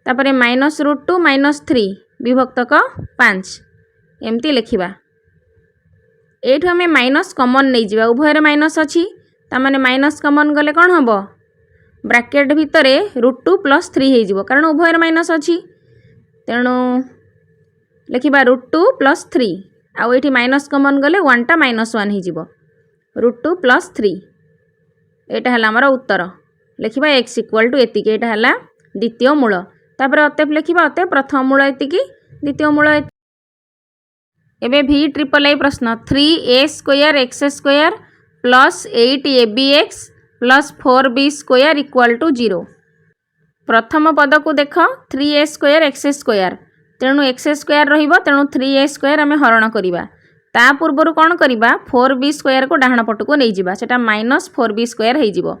तापरे -√2 - 3 विभक्तक 5 एमती लिखिबा। एठू आमे माइनस कॉमन नहीं जिबा, उभय माइनस अच्छी, तामाने माइनस कॉमन गले कौन हम ब्रैकेट भितर √2 + 3 हो जिवो, कारण उभय माइनस अच्छी, तेणु लिखिबा √2 + 3, आउ एठी माइनस कॉमन गले 1 टा -1 हो जिवो, √2 + 3। एटा हला हमर उत्तर। लिखिबा x इक्वल टू एतिकी, एटा हला द्वितीय मूल, तापर अतएव लिखिबा अतएव प्रथम मूल एतिकी, द्वितीय मूल एबे भी ट्रिपल आई प्रश्न 3a square x square plus 8ab(x) plus 4b square equal to 0। प्रथम पद को देख 3a स्क्वायर एक्स स्क्वायर तेणु एक्स स्क्वायर रहिबो तेणु 3a स्क्वायर आमे हरण करिबा ता पूर्वरु कोन करिबा 4b स्क्वायर को डाहण पट को नै जिबा सेटा -4b स्क्वायर हे जिवो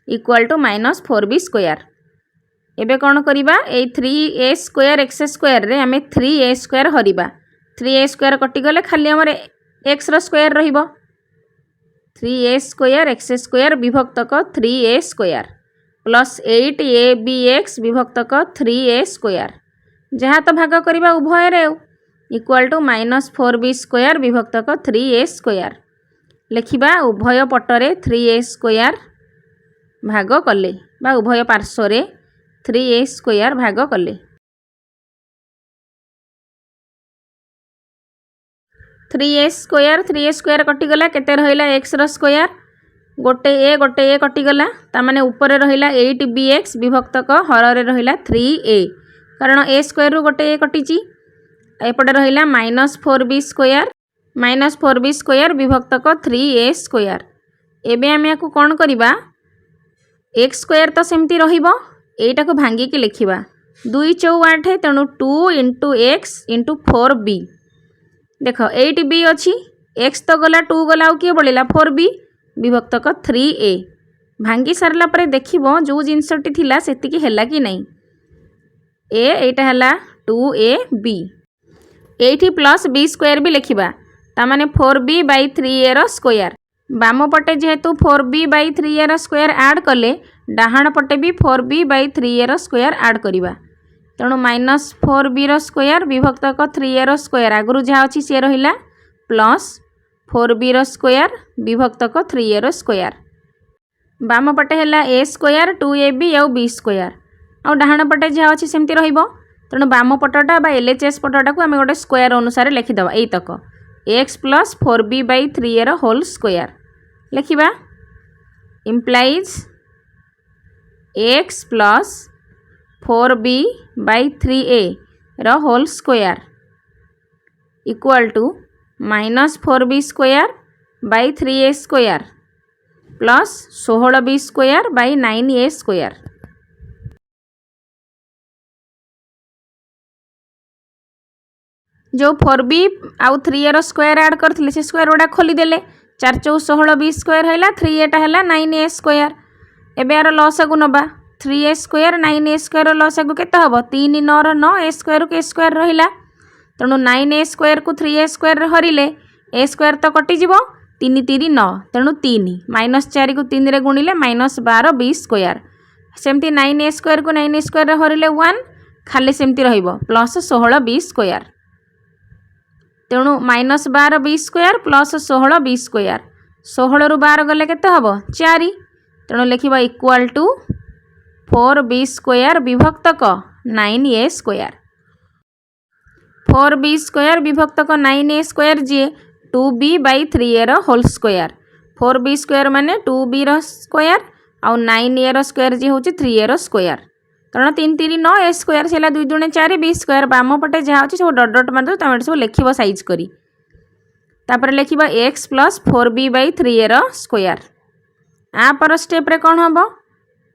इक्वल टू -4b स्क्वायर। एबे कोन करिबा ए 3a स्क्वायर एक्स स्क्वायर रे आमे 3a square Hariba 3a square कटि गले खाली हमर x रो स्क्वायर रहिबो 3a स्क्वायर एक्स स्क्वायर विभक्तक 3a स्क्वायर प्लस 8ab(x) विभक्तक 3a स्क्वायर जहाँ तो भाग करिबा उभय रे इक्वल टू -4b स्क्वायर विभक्तक 3a स्क्वायर लिखिबा उभय पटरे 3a स्क्वायर भाग कले बा उभय पार्श्व रे 3a स्क्वायर भाग कले 3a स्क्वायर कटि गला केते रहिला x रो स्क्वायर गोटे ए कटि गला ता माने ऊपर रहिला 8bx विभक्तक हर रे रहिला 3a कारण a स्क्वायर रु गोटे ए कटिची एपटे रहिला -4b स्क्वायर विभक्तक 3a स्क्वायर। एबे आमे याकू कोन करिबा x स्क्वायर तो सेमती रहिबो एटा को भांगी के लिखिबा 2 4 8 तेणु 2 × x × 4b देख 8b अछि x तो गला 2 गला आउ के बळिला 4b विभक्तक 3a भांगी सारला परे देखिबो जो जिंसटी थिला सेति कि हैला कि नै ए एटा हैला 2ab एठी प्लस b स्क्वायर भी लिखिबा ता माने 4b/3a रो स्क्वायर बाम पटे जेहेतु 4b/3a रो स्क्वायर ऐड कले डाहाण पटे भी 4b/3a रो स्क्वायर ऐड करिबा तेणु -4b रो स्क्वायर विभक्तक 3a रो स्क्वायर आगरु जहा अछि से रहिला प्लस 4b रो स्क्वायर विभक्तक 3a रो स्क्वायर बाम पटे हैला a स्क्वायर 2ab और b स्क्वायर और डाहाण पटे जहा अछि सेमती रहिबो तेणु बाम पटटा बा LHS पटटा को आमे गोटे स्क्वायर अनुसार लिखि दबा एई तक x प्लस 4b/3a रो होल स्क्वायर लिखिबा इम्प्लाइज x प्लस 4b/3a रो whole square equal to -4b square by 3a square plus 16b square by 9a square. जो 4b आउ 3a रो स्क्वायर ऐड करथिले से स्क्वायर ओडा खोली देले 4 4 16b स्क्वायर हैला 3a टा हैला 9a स्क्वायर। एबे यार लसागु नबा 3a square 9a square rho लसागु केते हबो 3 9 रो 9 a स्क्वायर को a स्क्वायर रहिला तेणु 9a स्क्वायर को 3a स्क्वायर रे हरिले a स्क्वायर तो कटि जिवो 3 3 9 तेणु 3 -4 को 3 रे गुणिले -12b स्क्वायर सेमती 9a स्क्वायर को 9a स्क्वायर रे हरिले 1 खाली सेमती रहिबो प्लस 16b स्क्वायर तेणु -12b square plus 16b square 16 रु 12 गले केते हबो 4 तेणु लिखिबा इक्वल टू 4b स्क्वायर विभक्तक 9a स्क्वायर 4b स्क्वायर विभक्तक 9a स्क्वायर जे 2b/3a रो होल स्क्वायर 4b स्क्वायर माने 2b रो स्क्वायर आउ 9a रो स्क्वायर जे होची 3a रो स्क्वायर कारण 3 3 9 a स्क्वायर सेला 2 2 4 b स्क्वायर बाम पटे जहा होची सब डॉट डॉट मारदो तमे सब लिखिबो साइज करी तापर लिखिबा x प्लस 4b/3a रो स्क्वायर आ पर स्टेप रे कोन हबो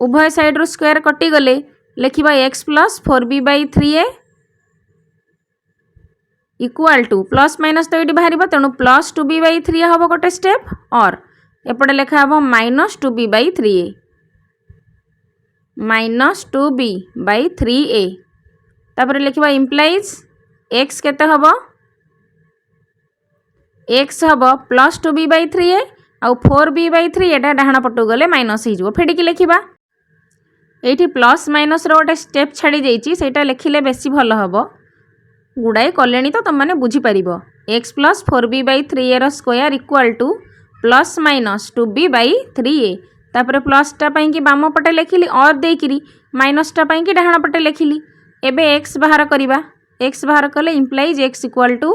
उभय साइड रो स्क्वायर कटि गले लिखिबा x plus 4b/3a equal to plus minus तो ये बाहर तेणु प्लस 2b/3a हम गोटे स्टेप और एपटे लिखा हम -2b/3a -2b/3a तापर लिखा इम्प्लाइज x केते हम x हम प्लस 2b/3a आउ 4b/3a डाहाण पटू गले माइनस हो फेडिकी लिखा ये प्लस माइनस रोटे स्टेप छाड़ी जाइए सेटा लिखिले बेसी भल हम गुड़ाए कले तो तुम मैंने बुझीपर x प्लस 4b/3a रो square equal to plus minus 2b/3a तापर प्लसटा कि बाम पटे लिखिली और देकरी माइनसटा कि डाहाण पटे लिखिली एबे x बाहर करवा x बाहर कले implies x equal to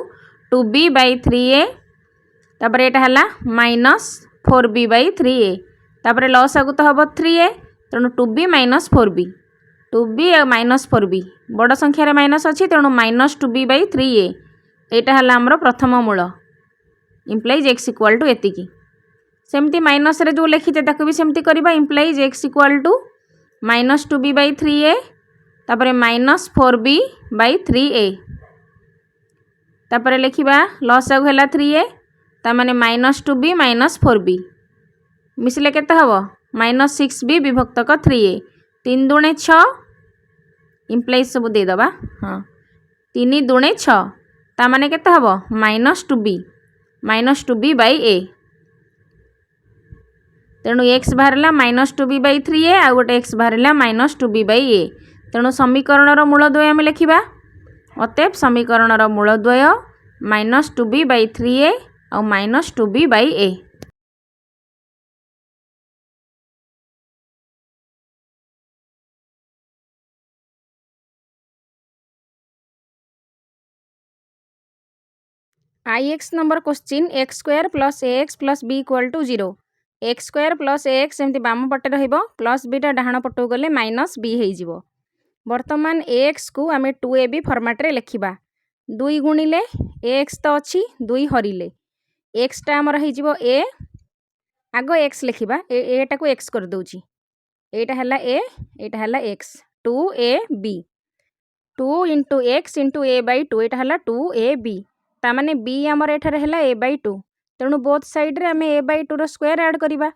2b/3a तापर एटा हला -4b/3a तापर लस आगु तो हम 3a तेणु 2b - 4b 2b -4b बड़ संख्यार माइनस अच्छी तेणु -2b/3a एटा हला हमरो प्रथम मूल इम्प्लाइज x इक्वल टू एतिकी सेमती माइनस रे जो लिखिते ताको भी सेमती करबा implies x equal to -2b by 3a तापरे -4b बाई 3a तापरे लिखिबा लसागु हला 3a ता माने -2b -4b मिसले केते हबो -6b विभक्तक 3a 3 दुणे 6 इम्प्लाइज सब दे दबा हां 3 दुणे 6 ता माने केते हबो -2b बाई a तेणु x बाहरला -2b बाई 3a आ गोटे x बाहरला -2b बाई a तेणु समीकरण रो मूलद्वय आमे लिखिबा अतएव समीकरण रो मूलद्वय -2b बाई 3a और -2b by a IX number question x square plus ax plus b equal to 0 x square plus ax एमती बाम पटे रहिबो प्लस b टा डाहाण पटो गले माइनस b हेई जिवो वर्तमान ax को आमे 2ab फॉर्मेट रे लिखिबा 2 गुणिले ax तो अछि 2 हरिले x टा हमर हेई जिवो a आगो x लिखिबा a टा को x कर दोची एटा हला a एटा हला x 2ab 2 into x into a by 2 एटा हला 2ab ता माने b हमर एठारे हला a by 2 तेणु बोथ साइड रे आमे a by 2 रो स्क्वायर ऐड करिबा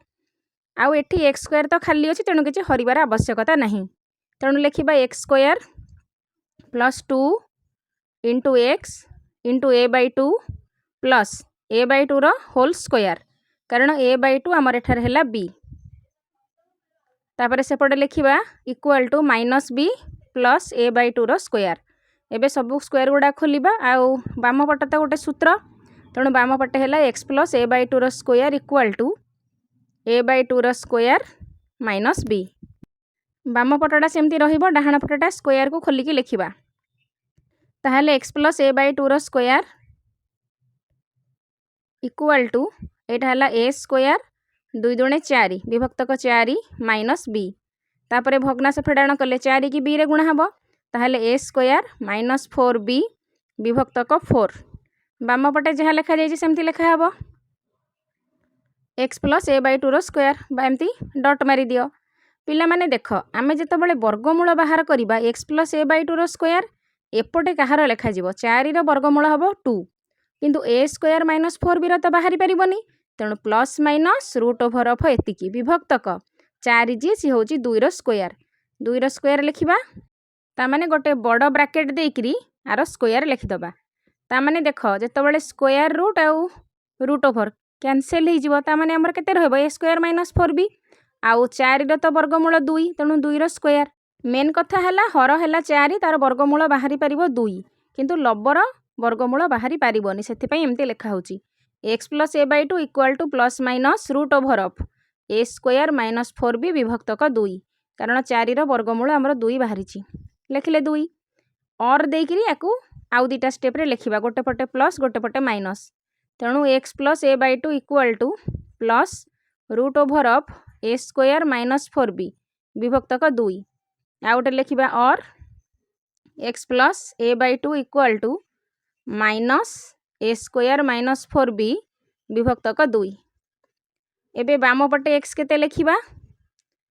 आउ एठी x स्क्वायर तो खाली अछि तेणु किछि हरिबार आवश्यकता नाही तेणु लिखिबा x square plus 2 into x into a by 2 plus a by 2 रो होल स्क्वायर कारण a by 2 हमर एठारे हला b तापरे सेपटे लिखिबा equal to -b plus a by 2 रो स्क्वायर एबे सब स्क्वायर गुडा खोलिबा आउ बाम पटे तो गोटे सूत्र तेणु बाम पटे हला x प्लस a by 2 रो square equal to a by 2 रो स्क्वायर माइनस b बाम पटटा सेमती रहिबो डाहाण पटटा स्क्वायर को खोलिकी लिखिबा ताहले x प्लस a by 2 रो स्क्वायर इक्वल टू एटा हला a स्क्वायर 2 दुणे 4 विभक्तक 4 माइनस b तापरे भग्नांश फेडाण कले 4 की b रे गुणा हबो ताहले a स्क्वायर -4b विभक्तक 4 बाम पटे जहाँ लिखा जाइए सेमती लिखा हबो x प्लस a by 2 रो स्क्वायर एमती डॉट मारी दियो पिला माने देख आमे जेतबेले वर्गमूल बाहर करिबा x प्लस a by 2 रो स्क्वायर एपटे कहार लिखा जिवो 4 रो वर्गमूल हबो 2 किंतु a स्क्वायर -4b रो तो बाहरी परिबनी तेणु plus minus root over of एतिकी विभक्तक 4 जी सी होची 2 रो स्क्वायर लिखिबा ता माने गोटे बड़ ब्रैकेट देकरी आर स्क्वायर लिखिदबा ता माने देख जेतबेले स्क्वायर रूट आउ रूट ओवर कैंसिल हो जिवो ता माने हमर केते रहबो a स्क्वायर -4b आउ 4 रो तो वर्गमूल 2 तेणु 2 रो स्क्वायर मेन कथा हला हर हला 4 तार वर्गमूल बाहरी परिबो 2 किंतु लबर वर्गमूल बाहरी परिबोनी सेति पई एमते लिखा होची x plus a by 2 equal to plus minus root over of a square -4b विभक्तक 2 कारण 4 रो वर्गमूल हमर 2 बाहरीची लिखिले 2 और देकरी याकू आउ दीटा स्टेप रे लिखिबा गोटे पटे प्लस गोटे पटे माइनस तेणु x plus a by 2 equal to plus root over of a square -4b विभक्तक 2 आउ गोटे लिखिबा और x plus a by 2 equal to minus a square -4b विभक्तक 2 एबे बाम पटे x केते लिखिबा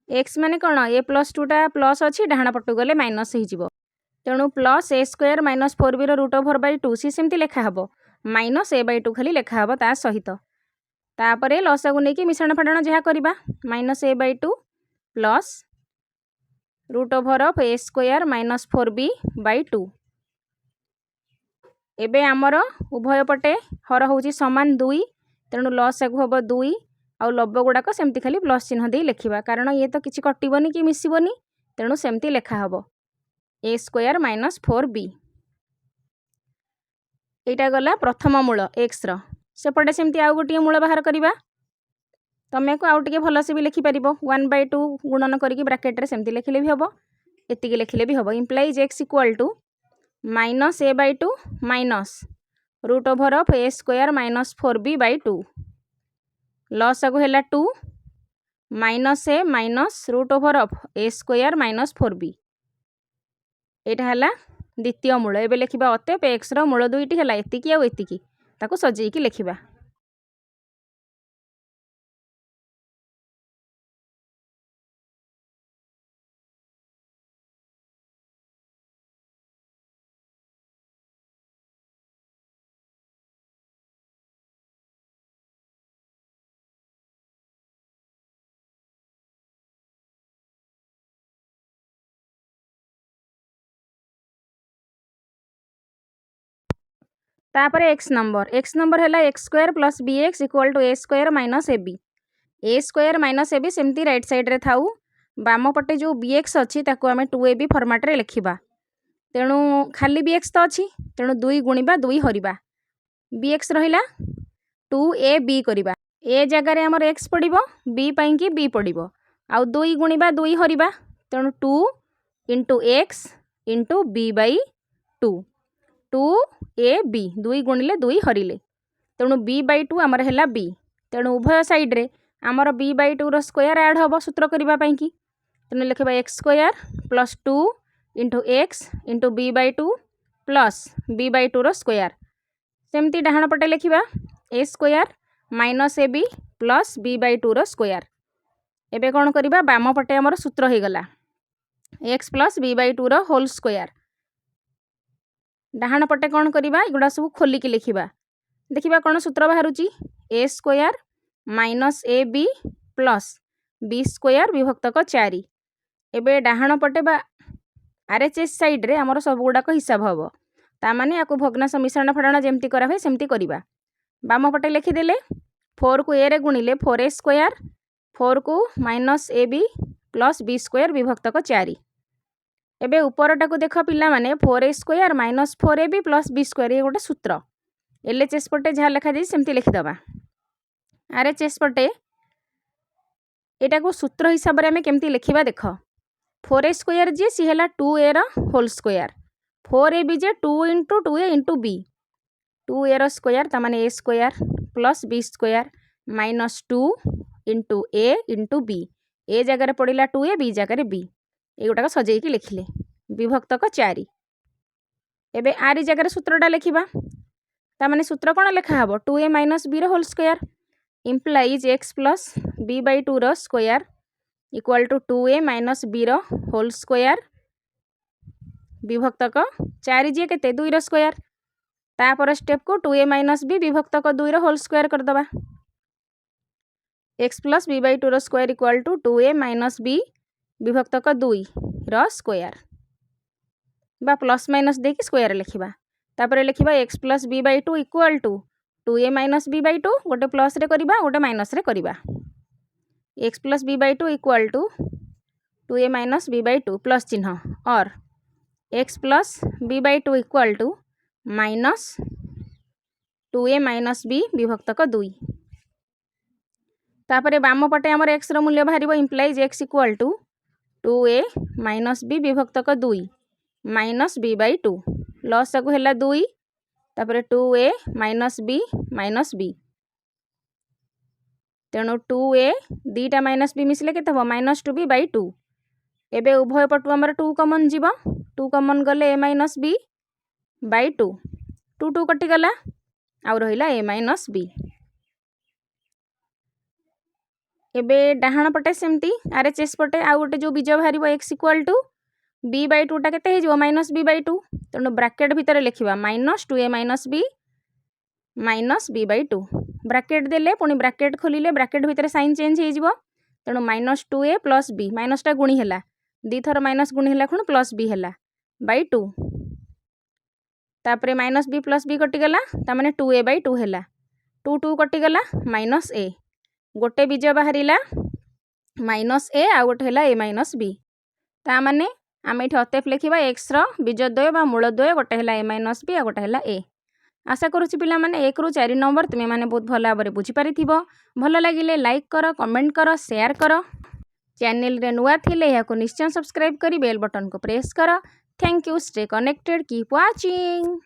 x माने कोन a प्लस 2 टा प्लस अछि डाहाण पटु गले माइनस हे जिवो तेणु प्लस a स्क्वायर -4b रो रूट ओवर बाय 2 सी सेमती लिखा हबो माइनस a by 2 खाली लिखा हबो ता सहित तापरे लसागु नै कि मिश्रण फडाण जहा करबा minus a by 2 plus root over of a square -4b by 2 एबे हमर उभय पटे हर होची समान 2 तेणु लसागु हबो 2 आउ लब गुड़ाक सेमती खाली प्लस चिन्ह दे लिखिबा कारण ये तो किछि कटिबोनी कि मिसिबोनी तेणु सेमती लिखा हबो a स्क्वायर -4b एटा गला प्रथम मूल x रो सेपटे सेमती आउ गोटे मूल बाहर करिबा तमे को आउ टिके भलसे भी लिखि परिबो 1/2 गुणन करिकि ब्रैकेट रे सेमती लिखिले भी हबो एतिकी लिखिले भी हबो implies x equal to -a by 2 minus root over of a square -4b by 2 लॉस आगु हैला 2 minus a minus root over of a square -4b एटा हैला द्वितीय मूल एबे लिखिबा अतएव x रो मूल दुईटी है एतिकी आ एतिकी ताकू सजेइकी लिखिबा। तापर x नंबर है x square plus b x equal to a square minus a square minus a b सेमती राइट साइड रे थाऊ बाम पटे जो बी एक्स अच्छी ताको आम 2ab फर्माट रे लिखिबा। तेणु खाली बी एक्स तो अच्छी तेणु 2 गुणिबा 2 हरिबा बी एक्स रहिला 2ab करिबा ए जगार आमर एक्स पड़िबो बी पाई कि बी पड़िबो आउ 2 गुणिबा 2 हरिबा तेणु 2 into x into b by 2 b 2 गुणिले 2 हरिले तेणु बी बाई 2 आमर है बी तेणु उभय साइड रे आमर बी बाई 2 रो स्क्वायर ऐड हम सूत्र करबा पई कि तेणु लिखिबा x square plus 2 into x into b by 2 plus b by 2 रो स्क्वायर सेमती डाहण पटे लिखिबा a square minus a b plus b by 2 रो स्क्वायर। एबे कौन करबा बाम पटे आमर सूत्र हो गला एक्स प्लस बी बाई 2 रो होल स्क्वायर। डाहाण पटे कौन करबा एगुड़ा सब खोलिकी लिखिबा देखिबा कौन सूत्र बाहरुची a square minus a b plus b square विभक्तक 4। एबे डाहाण पटे बा आरएचएस साइड रे आमर सब गुड़ाक हिसाब हम तामाने याकू भग्नांश मिश्रण फड़ाण जेमती करा हुए सेमती करबा। बाम पटे लिखिदेले 4 को ए रे गुणिले 4a स्क्वायर 4 को minus a b plus b square विभक्तक 4। एबे उपरटा को देख पिला माने 4a square minus 4ab plus b square ये गोटे सूत्र एलएचएस पटे जहाँ लिखा जाए सेमती लिखिदबा। आरएचएस पटे एटा को सूत्र हिसाब रे आमे केमती लिखिबा देख 4a स्क्वायर जे सी हैला 2a रो होल स्क्वायर 4ab जे 2 into 2a into b 2a रो स्क्वायर ता माने a square plus b square minus 2 into a into b ए जगह पड़िला 2a b जगह b एगुटाक सजेइकी लिखिले विभक्तक 4। एबे आरी जगह सूत्रटा लिखिबा ता माने सूत्र कौन लिखा हबो 2a माइनस b रो whole square implies x plus b by 2 रो square equal to 2a minus b रो होल स्क्वायर विभक्तक 4 जे केते 2 रो स्क्वायर तापर स्टेप को 2a माइनस b विभक्तक 2 रो होल स्क्वायर कर दबा x प्लस b बाई 2 रो square equal to 2a minus b विभक्तक 2 रो स्क्वायर बा प्लस माइनस देकी स्क्वायर लिखिबा तापर लिखिबा x plus b by 2 equal to 2a minus b by 2 गोटे प्लस रे करिबा गोटे माइनस रे करिबा x plus b by 2 equal to 2a minus b by 2 plus चिन्ह और x plus b by 2 equal to minus 2a minus b विभक्तक 2 तापर बाम पटे आमर x रो मूल्य बाहरिबो implies x equal to 2a minus b विभक्तक 2 माइनस b बाई 2 लस को है 2 तापर 2a माइनस b तेणु 2a दीटा माइनस b मिसले के माइनस 2b बाई 2 एबे उभय पटु आमर 2 कमन जीव 2 कमन गले a माइनस b बाई 2 2 2 कटि गला आउ रहिला a माइनस b। एबे डाहाण पटे सेमती आरएचएस पटे आउ गोटे जो बीज बाहर x equal to b by 2 टा के माइनस बी बाई 2 तेणु ब्राकेट भितर लिखा माइनस 2a माइनस बी बाई 2 ब्राकेट देले पुणी ब्राकेट खोलिले ब्राकेट भितर साइन चेंज हो तेणु माइनस 2a प्लस b माइनसटा गुणी है दी थर माइनस गुणी है खुण प्लस b है बाई 2 तापर माइनस b प्लस b कटिगला ताने 2a बाई 2 है 2 2 कटिगला माइनस a गोटे बीज बाहर माइनस ए आउ गोटे है ए माइनस बी ताने आम ये अतएफ लिखा एक्स बीजद्वय बा मूलद्वय गोटे है ए माइनस बी आ गोटे है ए। आशा करुच्ची पिला माने 1 ରୁ 4 नंबर तुम्हें मैंने बहुत भल भाव बुझीपारि भल लगिले लाइक कर कमेंट कर शेयर कर चैनल रे नुआ थिले याको निश्चय सब्सक्राइब करी बेल बटन को प्रेस कर। Thank you stay connected keep watching.